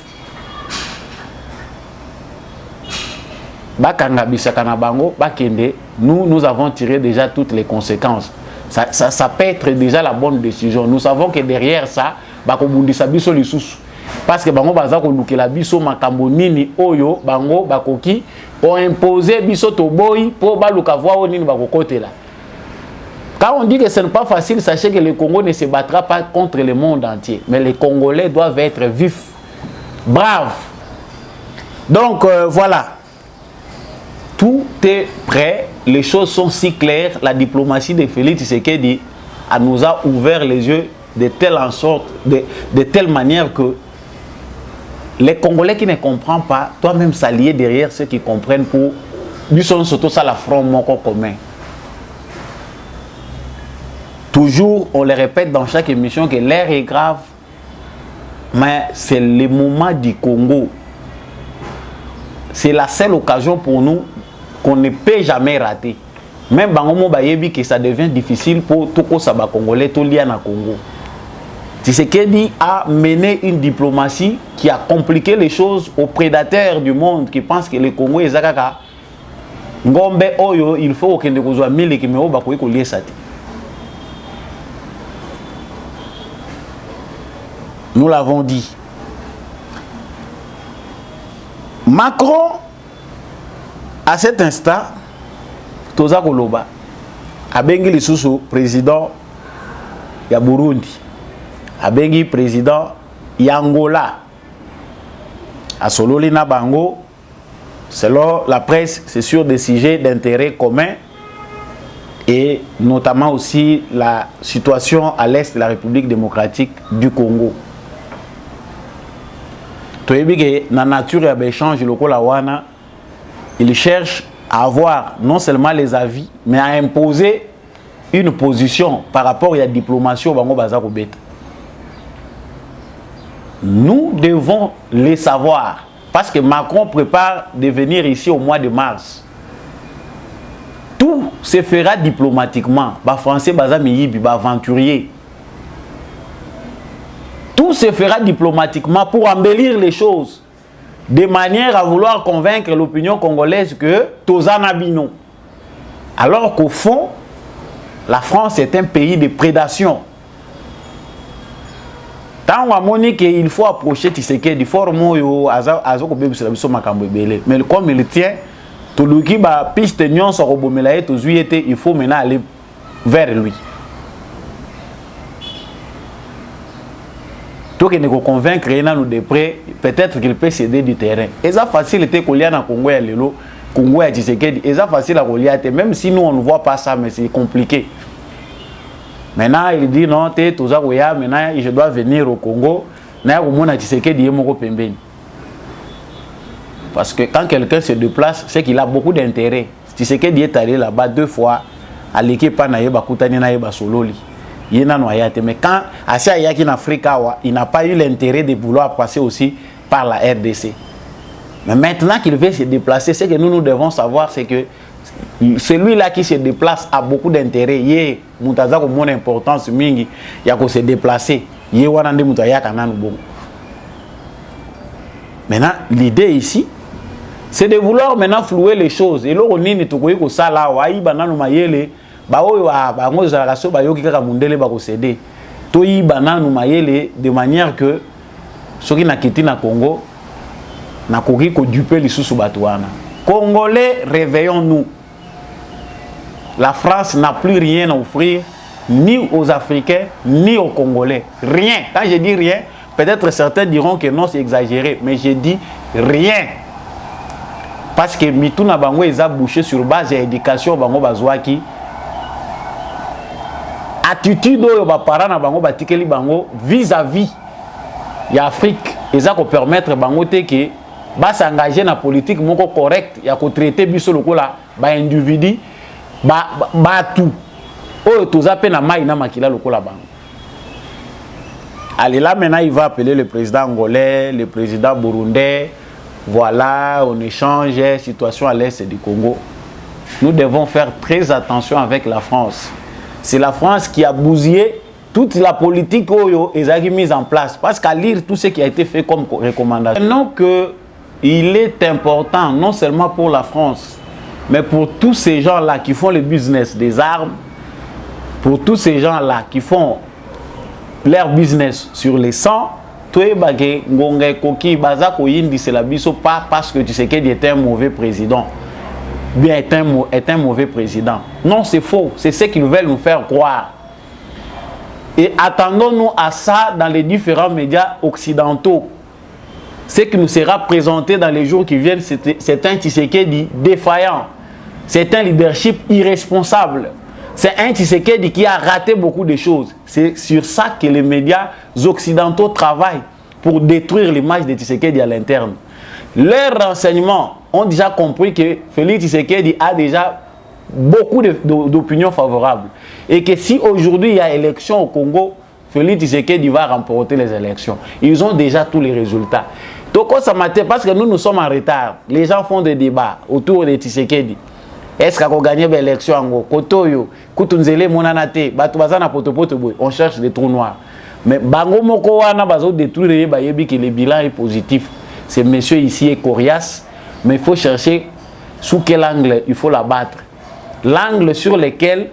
[SPEAKER 3] Nous avons tiré déjà toutes les conséquences. Ça peut être déjà la bonne décision. Nous savons que derrière ça, bakobundisa biso lisusu. Parce que bango baza ko lukela biso makambo nini oyo bango bakoki ont imposé biso to boy pour baluka voir nini bakokotela. Quand on dit que ce n'est pas facile, sachez que le Congo ne se battra pas contre le monde entier, mais les Congolais doivent être vifs, braves. Donc voilà. Tout est prêt, les choses sont si claires, la diplomatie de Félix Tshisekedi nous a ouvert les yeux de telle manière que les Congolais qui ne comprennent pas, toi-même s'allier derrière ceux qui comprennent pour nous sommes surtout ça la front moko commun. Toujours, on le répète dans chaque émission que l'air est grave, mais c'est le moment du Congo. C'est la seule occasion pour nous qu'on ne peut jamais rater. Même Bangomo Bayebi que ça devient difficile pour tout Saba Congolais, tout lié à Congo. Tshisekedi a mené une diplomatie qui a compliqué les choses aux prédateurs du monde qui pensent que le Congo est Zakaka. Ngombe Oyo, il faut que nous soyons mille qui me bakoui lié ça. Nous l'avons dit. Macron, à cet instant, Toza Koloba, Abengi Lisusu, président ya Burundi, Abengi président Yangola, à Sololina Bango, selon la presse, c'est sur des sujets d'intérêt commun et notamment aussi la situation à l'est de la République démocratique du Congo. La nature et l'échange il cherche à avoir non seulement les avis, mais à imposer une position par rapport à la diplomatie au Bango Bazar Obeta. Nous devons les savoir parce que Macron prépare de venir ici au mois de mars. Tout se fera diplomatiquement. Les Français, les aventuriers. Tout se fera diplomatiquement pour embellir les choses, de manière à vouloir convaincre l'opinion congolaise que Tozana Bino. Alors qu'au fond, la France est un pays de prédation. Tant qu'il faut approcher Tshisekedi, mais comme il tient, il faut maintenant aller vers lui. Donc, il faut convaincre nous de près, peut-être qu'il peut céder du terrain. Et ça facile était qu'on y a dans Congo et Lelo, Congo et Tshisekedi. Et ça facile à relier, même si nous on ne voit pas ça, mais c'est compliqué. Maintenant, il dit non, tout ça, maintenant je dois venir au Congo. Parce que quand quelqu'un se déplace, c'est qu'il a beaucoup d'intérêt. Tshisekedi est allé là-bas 2 fois, à l'équipe Naïba Koutani Naïba Sololi. Mais quand Asia Yaki en Afrique, il n'a pas eu l'intérêt de vouloir passer aussi par la RDC. Mais maintenant qu'il veut se déplacer, ce que nous devons savoir, c'est que celui-là qui se déplace a beaucoup d'intérêt. Il y a une importance, il y a se déplacer. Maintenant, l'idée ici, c'est de vouloir maintenant flouer les choses. Et là, on est tout ça là, de manière que ceux qui n'ont quitté le Congo n'ont pas dupé les sous-batouana. Congolais, réveillons-nous. La France n'a plus rien à offrir, ni aux Africains, ni aux Congolais. Rien. Quand je dis rien, peut-être certains diront que non, c'est exagéré, mais je dis rien. Parce que Mituna Bango est bouché sur base d'éducation Bango Bazouaki. Attitude de parents na bango batikeli bango vis-à-vis de l'Afrique, et ça peut permettre bango que ba s'engager dans la politique moko correcte, ya ko traiter biso lokola ba individu ba tout oyo tozape na mai na makila lokola bango. Allez là maintenant il va appeler le président angolais, le président burundais. Voilà, on échange situation à l'est du Congo. Nous devons faire très attention avec la France. C'est la France qui a bousillé toute la politique qui mise en place. Parce qu'à lire tout ce qui a été fait comme recommandation. Maintenant qu'il est important, non seulement pour la France, mais pour tous ces gens-là qui font le business des armes, pour tous ces gens-là qui font leur business sur les 100, toi, c'est la biso pas parce que tu sais qu'il est un mauvais président. Bien est un mauvais président. Non, c'est faux. C'est ce qu'ils veulent nous faire croire. Et attendons-nous à ça dans les différents médias occidentaux. Ce qui nous sera présenté dans les jours qui viennent, c'est un Tshisekedi défaillant. C'est un leadership irresponsable. C'est un Tshisekedi qui a raté beaucoup de choses. C'est sur ça que les médias occidentaux travaillent pour détruire l'image de Tshisekedi à l'interne. Leurs renseignements ont déjà compris que Félix Tshisekedi a déjà beaucoup d'opinions favorables. Et que si aujourd'hui il y a élection au Congo, Félix Tshisekedi va remporter les élections. Ils ont déjà tous les résultats. Donc ça matin, parce que nous sommes en retard. Les gens font des débats autour de Tshisekedi. Est-ce qu'on a gagné l'élection en Congo? Kotoyo, Kutunzele, Monanate, Batubazana, Potopoto, on cherche des trous noirs. Mais Bango Moko wana bazo détruire que le bilan est positif. C'est monsieur ici est coriace, mais il faut chercher sous quel angle il faut la battre. L'angle sur lequel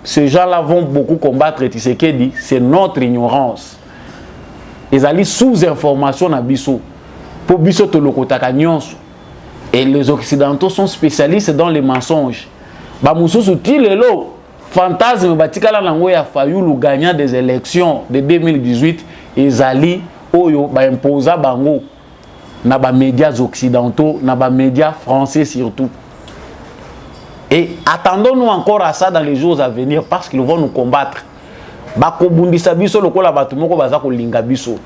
[SPEAKER 3] ces gens-là vont beaucoup combattre Tshisekedi, c'est notre ignorance. Ils allaient sous-information à Bissot. Pour Bissot Tolokotaka Nyonso. Et les Occidentaux sont spécialistes dans les mensonges. Bamoussou Tilelo, fantasme Batikala Nangoya Fayoulou gagnant des élections de 2018, ils allaient imposer Bango. Dans les médias occidentaux, dans les médias français surtout. Et attendons-nous encore à ça dans les jours à venir parce qu'ils vont nous combattre. Bakobundisa biso lokola batumoko baza ko linga biso.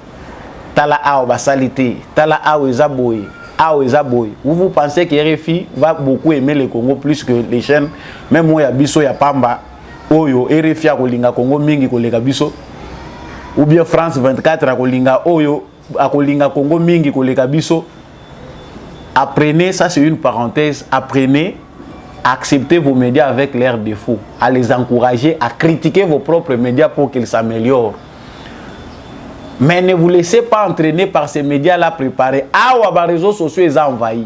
[SPEAKER 3] Tala ao basalite, tala ao ezaboy, ao ezaboy. Vous pensez que RFI va beaucoup aimer le Congo plus que les chaînes, même moi ya biso ya pamba, oyo RFI a ko linga Congo mingi ko lega biso. Ou bien France 24 a ko linga oyo a ko linga Congo mingi ko lega biso. Apprenez, ça c'est une parenthèse, apprenez à accepter vos médias avec leurs défauts, à les encourager, à critiquer vos propres médias pour qu'ils s'améliorent. Mais ne vous laissez pas entraîner par ces médias-là préparés. Ah, ou à réseaux sociaux, ils ont envahi.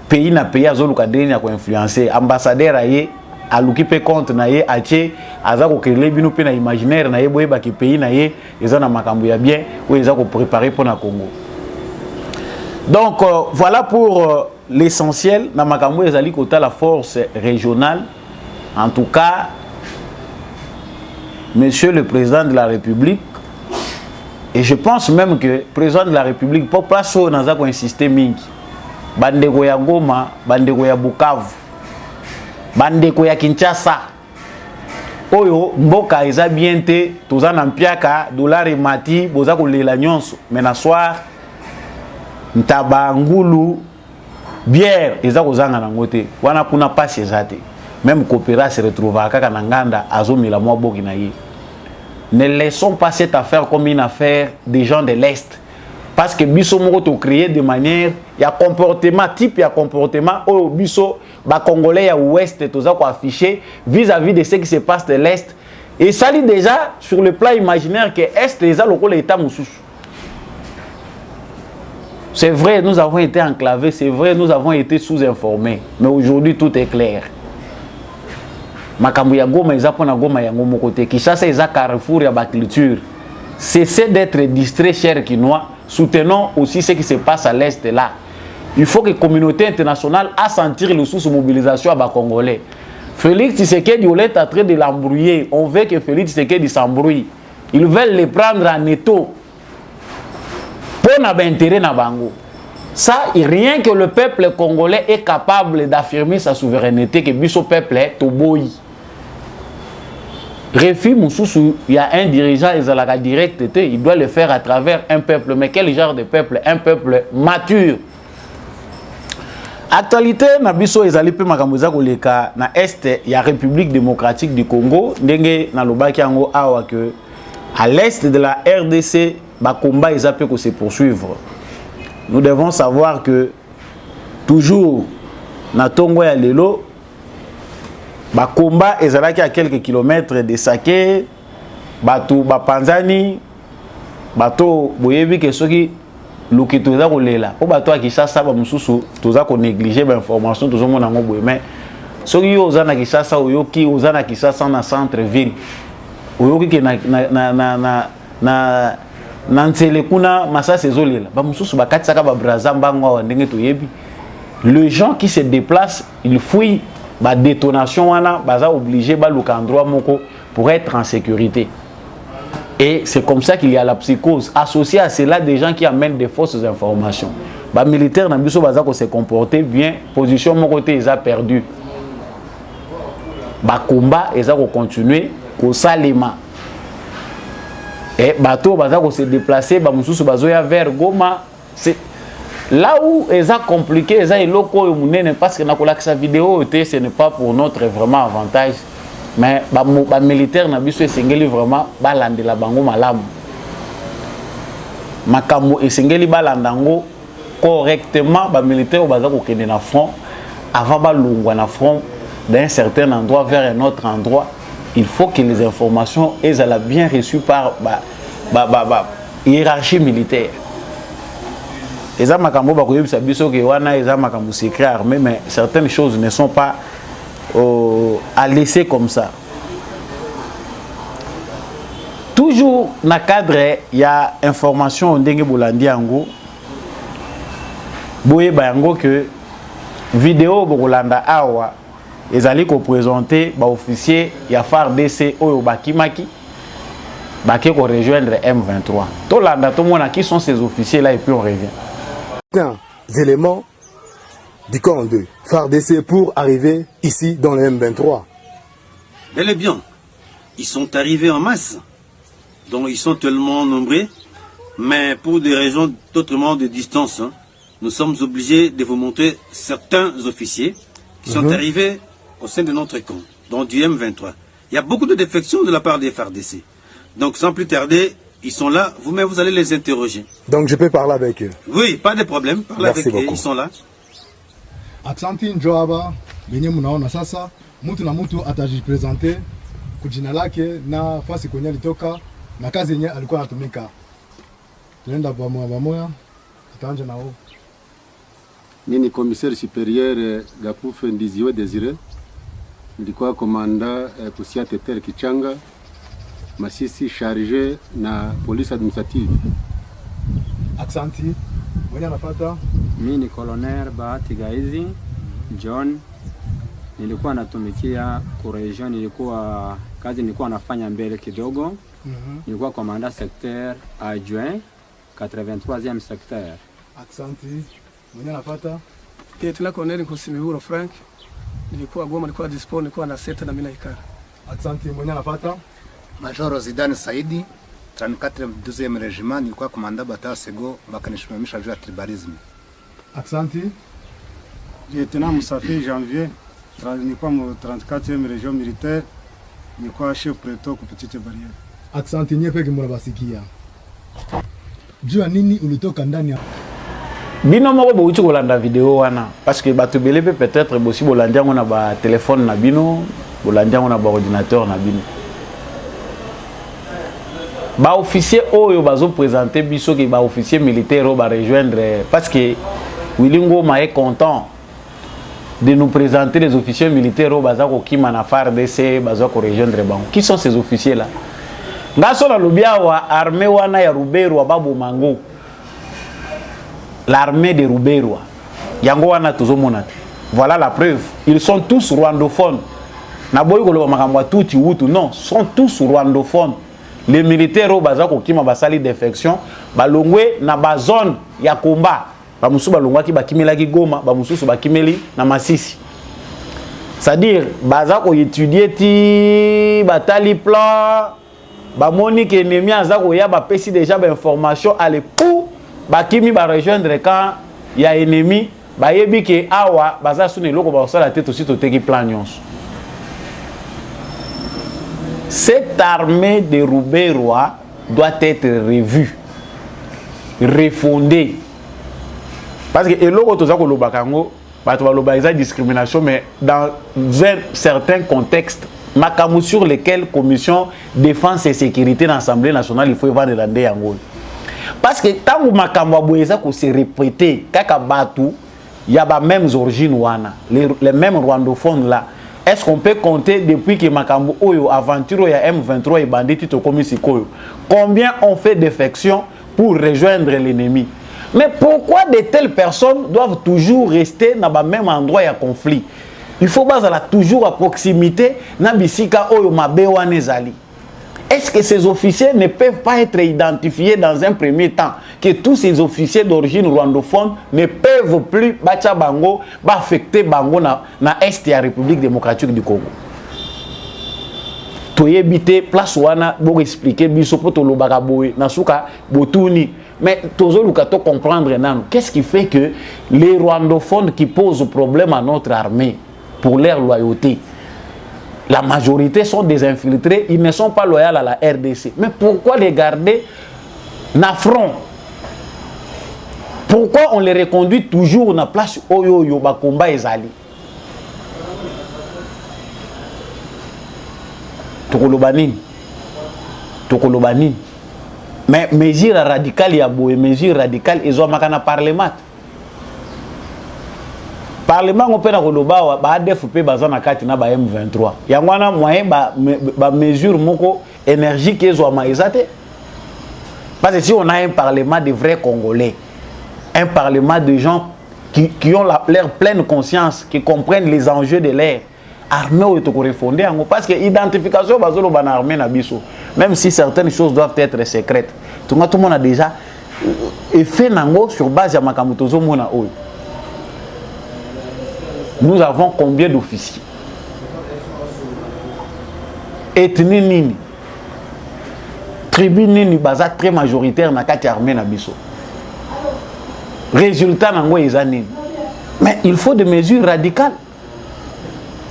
[SPEAKER 3] Pays n'a payé à Zolukadeni à influencer. Ambassadeur aye, à l'occupé compte naye, à Tché, à Zako Kele Binoupe na imaginaire naye, boye baki pays naye, ils ont un makambuya bien, ou ils ont préparé pour le Congo. Donc voilà pour l'essentiel. Dans makambu ezali kota la force régionale. En tout cas, Monsieur le Président de la République, et je pense même que le Président de la République, pour place où nous avons insisté mingi, bandeko ya Goma, bandeko ya Bukavu, bandeko ya Kinshasa, oyo mboka eza bien te, toza na mpiaka, dollar et mati, boza kolela nyonso, mais na soir, ntaba ngulu, bière, eza kozanga na ngote, wana kuna pasi ezate. Même Coopéra se retrouve à Kakananganda, Azomila Mwaboki naye. Ne laissons pas cette affaire comme une affaire des gens de l'Est. Parce que Bisso Moroto créé de manière, il y a comportement, type, il y a comportement, oh Bisso, bah Congolais, il y a Ouest, tout ça qu'on affiché vis-à-vis de ce qui se passe de l'Est. Et ça dit déjà sur le plan imaginaire que Est, les a locaux, l'État moussous. C'est vrai, nous avons été enclavés, c'est vrai, nous avons été sous-informés. Mais aujourd'hui, tout est clair. Makambu ya Goma eza pona Goma yango mokote Kinshasa eza carrefour ya ba culture. Cessez d'être distrait, chers Kinois. Soutenons aussi ce qui se passe à l'Est là. Il faut que la communauté internationale a senti le sous-mobilisation à ba Congolais. Félix Tshisekedi est en train de l'embrouiller. On veut que Félix Tshisekedi s'embrouille. Ils veulent le prendre en étau. Pour n'avoir intérêt na bango. Ça, rien que le peuple congolais est capable d'affirmer sa souveraineté, que biso peuple est toboyi. Réfi Moussoussou, il y a un dirigeant, il doit le faire à travers un peuple. Mais quel genre de peuple? Un peuple mature. Actualité, Nabiso Ezalipe Makamuza Koleka, na Est, il y a République démocratique du Congo. Ndenge na lobaki yango awa que à l'Est de la RDC, ba combat ezapé ko se poursuivre. Nous devons savoir que toujours na Tongo ya Lelo, ba combat ezalaki à quelques kilomètres de Saké, bato ba Panzani, bato boyebi ke soki luki toza kolela. O bato a Kinshasa ba mususu toza ko négliger ba information tozo mona ngo boye mais soki yo oza na Kisasa oyoki oza na Kisasa na centre ville oyoki ke na nzele kuna masasi ezolela bamususu bakatisaka babraza mbango awa ndenge toyebi. Les gens qui se déplacent, ils fouillent ba détonation wana baza obligé baluka endroit moko pour être en sécurité. Et c'est comme ça qu'il y a la psychose. Associé à cela, des gens qui amènent des fausses informations. Les militaires n'ont pas se comporter bien. Position de mon côté, ils ont perdu. Les combats, ils ont continué. Au Salema. Et les bateaux, ils ont se déplacer. Ils ont vers Goma. Là où ils ont compliqué, ils ont locaux. Parce que dans la vidéo, ce n'est pas pour notre vraiment avantage. Mais les militaires n'ont pas vraiment balandi la bango malam. Makambo esengeli balandango correctement les militaires au bazako kende na front avant balungwa na front d'un certain endroit vers un autre endroit. Il faut que les informations soient bien reçues par hiérarchie militaire. Eza makambo bakoyebisa biso ke wana eza makambo secret armé, mais certaines choses ne sont pas à laisser comme ça. Toujours dans le cadre, il y a information ndenge bolandi yango. Boye bayango que vidéo bolanda awa ezali ko présenter ba officier ya FARDC oyo bakimaki bake ko rejoindre M23. To landa to mona qui sont ces officiers là et puis on revient.
[SPEAKER 6] Des éléments du camp de FARDC pour arriver ici dans le M23.
[SPEAKER 7] Bel et bien, ils sont arrivés en masse, donc ils sont tellement nombreux, mais pour des raisons totalement de distance, nous sommes obligés de vous montrer certains officiers qui sont arrivés au sein de notre camp, donc du M23. Il y a beaucoup de défections de la part des FARDC. Donc sans plus tarder, ils sont là, vous-même vous allez les interroger.
[SPEAKER 6] Donc je peux parler avec eux?
[SPEAKER 7] Oui, pas de problème, parlez avec eux, ils sont là.
[SPEAKER 8] Aksanti njoaba benye munaona sasa mtu na mtu atajipresente kujina lake na fasi kwenye alitoka na kazi yenye alikuwa anatumika. Tunaenda pamoja tutaanza nao.
[SPEAKER 9] Mimi ni commissaire supérieur Gapuf Ndiziwe Désiré. Nilikuwa komanda Kusia Tetel Kichanga Masisi chargé na police administrative.
[SPEAKER 8] Aksanti mwenye anapata.
[SPEAKER 10] Mimi ni colonel Bahati Gaizi John, nilikuwa natumikia ku region, nilikuwa nafanya mbele kidogo. Nilikuwa commandant secteur adjoint 83e secteur.
[SPEAKER 8] Aksanti mwenye anapata.
[SPEAKER 11] Tuna colonel Nkosimihuro Frank, nilikuwa Goma, nilikuwa dispo, nilikuwa na seta na mimi naikara.
[SPEAKER 8] Aksanti mwenye anapata.
[SPEAKER 12] Major Zidane Saidi 34e régiment, nilikuwa komanda bata sego bakanishimamisha juu ya tribalism.
[SPEAKER 8] Aksanti.
[SPEAKER 13] Lieutenant Moussafi Janvier, nilikuwa mu 34e région militaire, nilikuwa chef préto ku Petite Barrière.
[SPEAKER 8] Aksanti nyepeke mnabasikia. Jua nini ulitoka ndani ya
[SPEAKER 3] bino moko bouti kolanda vidéo wana parce que bato belebe peut-être bosi bolandi yango na ba téléphone na bino, bolandi yango na ba ordinateur na bino. Ba officier oyo bazo présenter biso ke ba officier militaire ba rejoindre parce que Willy Ngoma est content de nous présenter les officiers militaires au bazako kima na FARDC bazako rejoindre bango. Qui sont ces officiers là? Ngaso na lobia wa armée wana ya Ruberwa babu mango. L'armée de Ruberwa. Yango wana tozomona. Voilà la preuve. Ils sont tous rwandophones. Na boy ko lo makamwa tuti wutu non, sont tous rwandophones. Les militaires au bazako kima basali défection, balongwe na ba zone ya combat. Bamusu balongwaki bakimelaki Goma, bamususu bakimeli na Masisi. C'est-à-dire bazako étudier ti batali plan, bamoni ke ennemi azako ya ba pesi déjà ba information aller pour bakimi ba rejoindre quand il y a ennemi, ba yebi ke awa bazasu ne loko ba sala tête aussi toteki plan nyonso. Cette armée de Ruberwa doit être revue, refondée. Parce que eloko toza ko loba kango, bato ba loba eza discrimination, mais dans un certain contexte, makamu sur lesquels commission défense et sécurité dans l'Assemblée nationale il faut voir de l'ande yango. Parce que tant makamu aboyeza ko se répéter kaka batu, il y a ba mêmes origines wana, les mêmes rwandophones là. est-ce qu'on peut compter depuis que Makambo Oyo aventure ya M23 et banditi to komi sikoyo? Combien on fait défection pour rejoindre l'ennemi? Mais pourquoi de telles personnes doivent toujours rester dans le même endroit et à conflit? Il faut toujours à proximité na bisika Oyo Mabewa Nezali. Est-ce que ces officiers ne peuvent pas être identifiés dans un premier temps? Que tous ces officiers d'origine rwandophone ne peuvent plus bacha bango, affecter bango na est de la République démocratique du Congo. Toyebite place wana pour expliquer biso poto lobaka boye nasuka botuni. Mais tozo lukato comprendre nano. Qu'est-ce qui fait que les rwandophones qui posent problème à notre armée pour leur loyauté, la majorité sont des infiltrés, ils ne sont pas loyaux à la RDC. Mais pourquoi les garder na front? Pourquoi on les reconduit toujours na place Oyo Yo Bakomba Ezali? Tokolobani. Mais mesure radicale ya boye, mesure radicale ils ont makana parlement. Parlement on peut na koloba ba ADF bazana kati na ba M23. Yangwana moyen ba mesure moko énergie qu'ils ont maïsate. Parce que si on a un parlement de vrais Congolais, un parlement de gens qui ont leur pleine conscience, qui comprennent les enjeux de l'air, armée ou to correspondé parce que identification bazolo ban armée na biso, même si certaines choses doivent être secrètes. Tout le monde a déjà fait nango sur base ya makamutozo mona oyo. Nous avons combien d'officiers? Ethnie nini? Tribu nini baza très majoritaire na kati armée na biso. Résultat nango ezanini. Mais il faut des mesures radicales.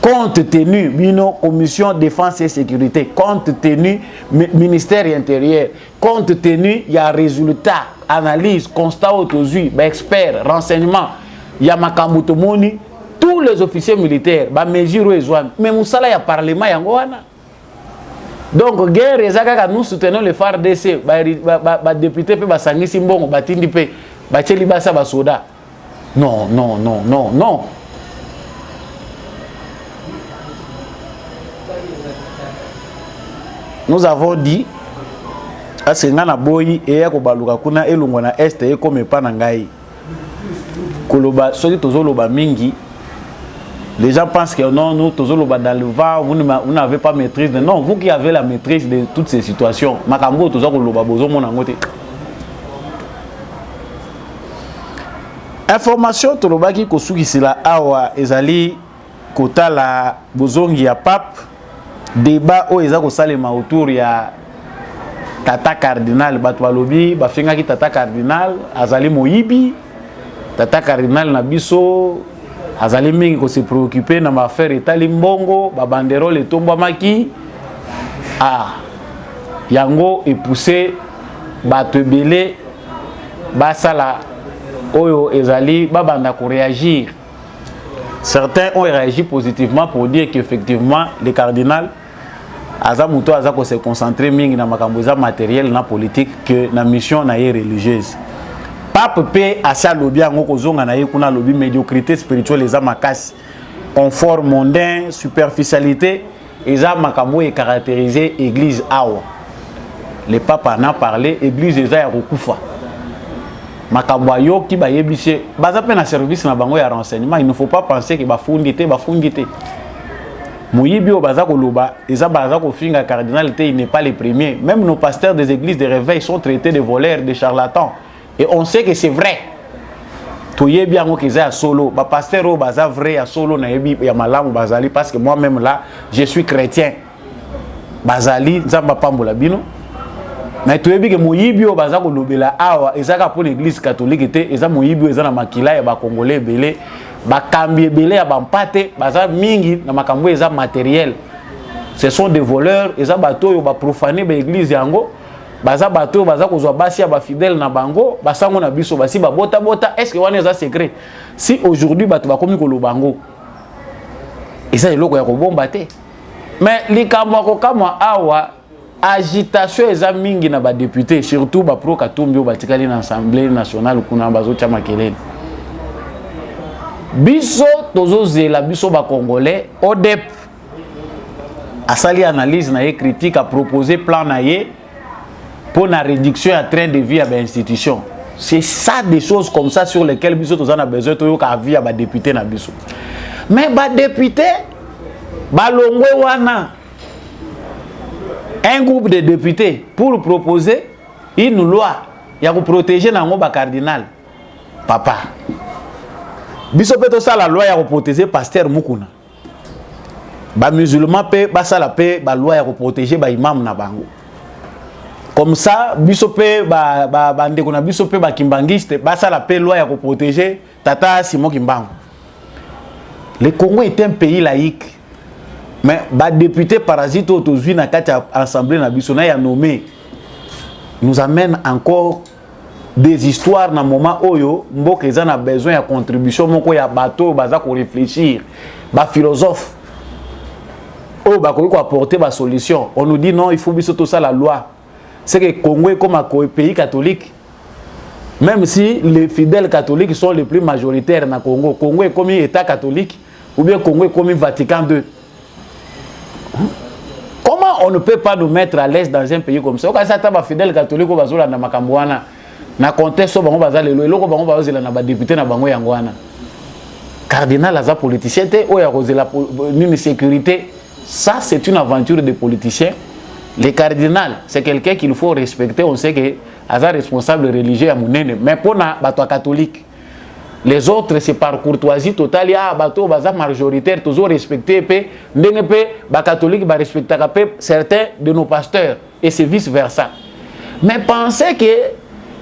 [SPEAKER 3] Compte tenu bino commission défense et sécurité, compte tenu ministère intérieur, compte tenu il y a résultat, analyse, constat autosui, expert, renseignement, il y a makambuto moni, tous les officiers militaires, ba mesure ezwan, mais musala ya parlement yango wana. Donc guerre ezaka nous soutenons le FARDC, ba député pe ba sangisi mbongo batindi pe ba tcheli basa ba soda. Non. Nous avons dit à Sengana Boyi et à Kobaluka Kuna et Lungwana Est et comme pas Nangaï. Koloba, celui Tozoloba Mingi, les gens pensent que non, nous Tozoloba dans le vent, vous n'avez pas maîtrise. Non, vous qui avez la maîtrise de toutes ces situations. Makambo Tozoloba Bozo Monangote. Information Toloba qui Kosuki Sila Awa Ezali Kota la Bozongi ya Pape. Débat au ezako salema autour ya Tata Cardinal Batwalobi bafinga ki Tata Cardinal azali moyibi Tata Cardinal na biso azali mingi ko se préoccuper na affaire etali mbongo ba banderole etomba maki yango epoussé bato ebele basala oyo ezali babanda ko réagir. Certains ont réagi positivement pour dire qu'effectivement le cardinal Azamuto Azako se concentrer mingi na makamboza matériel na politique que na mission na religieuse. Pape P asa lobi ngoko zonga na kuna lobi médiocrité spirituelle les amakasi, confort mondain, superficialité, eza makambo est caractérisé église awa. Le pape en a parlé, église eza ya kokufa. Makambo yo ki ba yebise baza pe na service na bango ya renseignement, il ne faut pas penser que ba fundité. Moyibi o baza koloba, eza baza ko finga cardinalité, il n'est pas les premiers. Même nos pasteurs des églises de réveil sont traités de voleurs, de charlatans. Et on sait que c'est vrai. Toyebi yango ke za solo, ba pasteur o baza vrai ya solo na yebi ya malamu bazali parce que moi-même là, je suis chrétien. Bazali nzamba pambola bino. Mais toyebi ke moyibi o baza kolobela awa ezaka pour l'église catholique te, eza moyibi eza na makila ya ba congolais belé. Bakambi belé ya bampate baza mingi na makambo eza matériel. Ce sont des voleurs, eza bato yo ba profaner ba église yango. Baza bato baza kozwa basi ya ba fidèle na bango, basango na biso basi ba bota. Est-ce que wana eza secret? Si aujourd'hui bato bakomi kolobango. Eza eloko ya kobomba te. Mais likambo ko kama awa agitation eza mingi na ba député, surtout ba pro Katumbi batikali na Assemblée nationale kuna bazo chama kelele. Biso tozo zela biso ba congolais ODEP a sali analyse na ye critique, a proposé plan na ye pour la réduction à train de vie à l'institution. C'est ça des choses comme ça sur lesquelles biso tous a besoin de ka vie à ba député na biso. Mais ba député ba longwe wana un groupe de députés pour proposer une loi ya ko protéger nango ba cardinal papa. Biso peto ça la loi ya ko protéger pasteur Mukuna. Ba musulman pe ba ça la pe ba loi ya ko protéger ba imam na bango. Comme ça, bisope ba ndeko na bisope ba kimbangiste, ba ça la paix loi ya ko protéger Tata Simon Kimbangu. Le Congo est un pays laïque. Mais ba député parasite autozui na kati assemblée na biso na ya nommé nous amène encore des histoires na moment oyo mboka eza na besoin ya contribution moko ya bateau baza ko réfléchir, ba philosophe oh ba ko apporter ba solution. On nous dit non, il faut biso tout ça la loi. C'est que le Congo est comme un pays catholique. Même si les fidèles catholiques sont les plus majoritaires dans le Congo, le Congo est comme un État catholique, ou bien le Congo est comme un Vatican II. Comment on ne peut pas nous mettre à l'aise dans un pays comme ça? Quand ça est fidèle catholique, on va aller dans Makambouana, dans le contexte, on va aller dans le député, dans le Yangouana. Cardinal, la politicien, la sécurité, ça c'est une aventure des politiciens. Le cardinal, c'est quelqu'un qu'il faut respecter. On sait que est responsable religieux à Mounene. Mais pour les catholiques, les autres, c'est par courtoisie totale. Il y a un majoritaire, toujours respecté. Les catholiques respectent certains de nos pasteurs. Et c'est vice-versa. Mais pensez que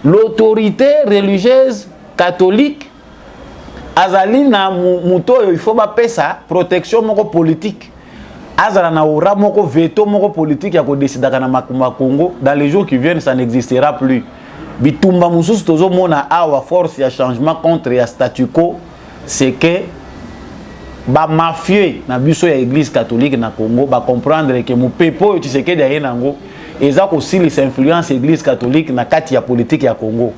[SPEAKER 3] l'autorité religieuse catholique, Azalina Mouto, il faut appeler ça protection politique. Azala na aura moko veto moko politique ya ko décider kana makuma Congo dans les jours qui viennent ça n'existera plus. Bitumba mususu tozo mona awa force ya changement contre ya statu quo c'est que ba mafieux na biso ya église catholique na Congo ba comprendre que mu pepo tu sais que derrière nango eza ko si les influences église catholique na kati ya politique ya Congo.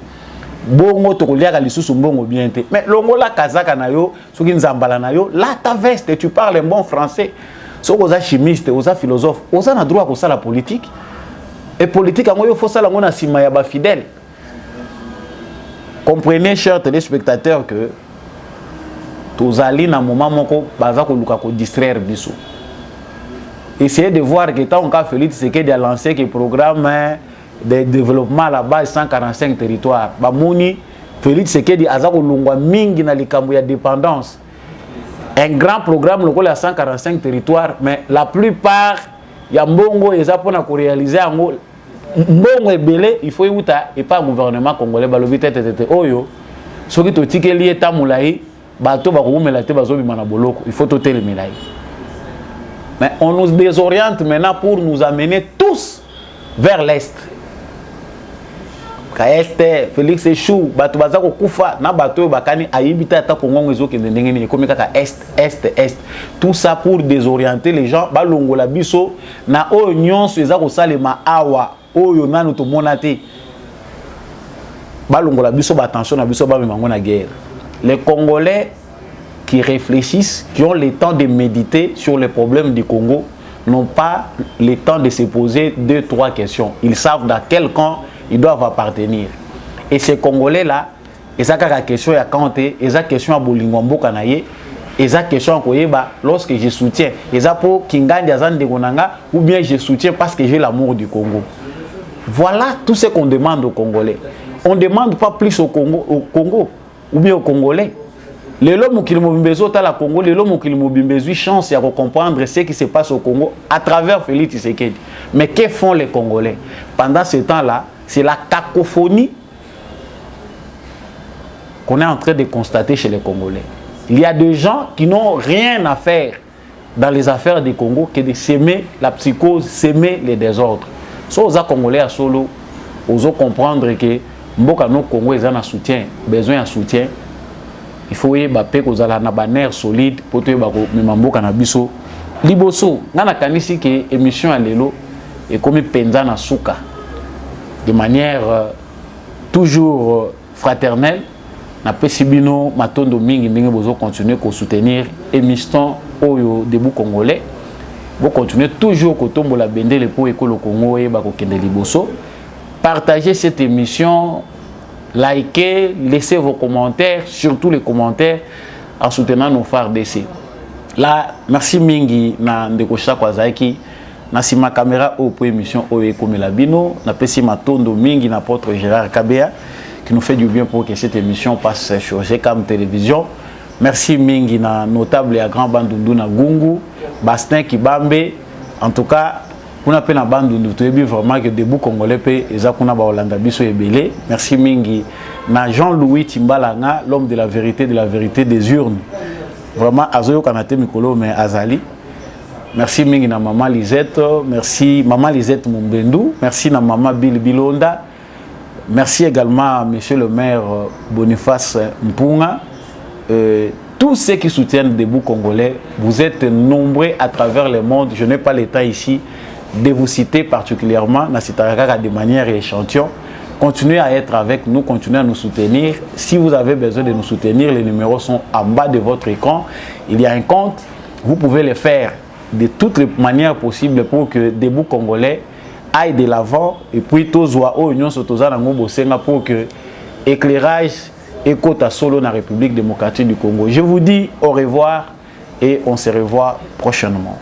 [SPEAKER 3] Bongo to kolia ka lisusu mbongo bien te. Mais longo la kazaka na yo soki nzambala na yo la ta veste tu parles un bon français. Si vous êtes chimiste, vous êtes philosophe, vous avez le droit de faire la politique. Et politique, il faut ça la sima fidèle. Comprenez, chers téléspectateurs, que tous allez dans un moment où distraire biso. Essayez de voir que tant que Félix Tshisekedi a lancé le programme de développement à la base 145 territoires. Bamoni Félix Tshisekedi a longwa mingi na likambo ya dépendance. Un grand programme local à 145 territoires, mais la plupart, il y a mbongo et ça pour réaliser un mbongo et belé, il faut y et pas le gouvernement congolais, balobi tete oyo, ce qui te tike lié tamoulaï, bateau ba koumé la te bazo bimana boloko, il faut toter le milaï. Mais on nous désoriente maintenant pour nous amener tous vers l'est. Kaeste Félix échoue bato bazako kufa na bato bakani ayibita ta Congo ezoke ndengeni comme kaka est tout ça pour désorienter les gens balongola biso na oignon ezako salema awa oyo nanu to monate balongola biso ba attention na biso ba memango na guerre. Les Congolais qui réfléchissent, qui ont le temps de méditer sur les problèmes du Congo n'ont pas le temps de se poser 2-3 questions. Ils savent dans quel camp ils doivent appartenir. Et ces Congolais-là, ils ont la question à Kanté, ils ont la question à Bolingwambo Kanaye, ils ont la question à lorsque je soutiens, ils ont pour Kingandi Azan de Gonanga, ou bien je soutiens parce que j'ai l'amour du Congo. Voilà tout ce qu'on demande aux Congolais. On ne demande pas plus au Congo, ou bien aux Congolais. Les lois qui nous besoin la Congo, les lois qui nous besoin chance à comprendre ce qui se passe au Congo à travers Félix Tshisekedi. Mais que font les Congolais? Pendant ce temps-là, c'est la cacophonie qu'on est en train de constater chez les Congolais. Il y a des gens qui n'ont rien à faire dans les affaires du Congo que de s'aimer la psychose, s'aimer les désordres. Si aux Congolais à solo, aux comprendre que Mboka no Congo ils ont un soutien, besoin de soutien. Il faut que vous ayez un nerf solide pour que vous ayez un biso. Liboso, nana kanisi que émission à l'élo est comme penza na souka. De manière toujours fraternelle, na pesibino matondo mingi mingi bozo continuer à soutenir émission oyo debout congolais vous continuez toujours au tombeau la bendele pour école Congo et Bakokende Liboso. Partagez cette émission, likez, laissez vos commentaires, surtout les commentaires, en soutenant nos FARDC. Là, merci Mingi na Ndekosha Kwazaki, na sima caméra au pour émission Oye Komelabino, na pesi matondo Mingi na porte Gérard Kabea, qui nous fait du bien pour que cette émission passe sur GCAM Télévision. Merci Mingi na notable et grand bandundu na Gungu, Bastin Kibambe, en tout cas, on a na bandundu, tu es vraiment que debout congolais pe ezakuna ba Olanda biso ebele. Merci Mingi na Jean-Louis Timbalanga, l'homme de la vérité des urnes. Vraiment azoyo kanate mikolo mais azali. Merci Mingi na maman Lisette, merci maman Lisette Mumbendu, merci na maman Bill Bilonda. Merci également à monsieur le maire Boniface Mpunga. Tous ceux qui soutiennent Debout Congolais, vous êtes nombreux à travers le monde. Je n'ai pas le temps ici de vous citer particulièrement de manière échantillon. Continuez à être avec nous, continuez à nous soutenir. Si vous avez besoin de nous soutenir, les numéros sont en bas de votre écran. Il y a un compte, vous pouvez le faire de toutes les manières possibles pour que Debout Congolais aille de l'avant et puis tous union pour que éclairage et Kota Solo dans la République démocratique du Congo. Je vous dis au revoir et on se revoit prochainement.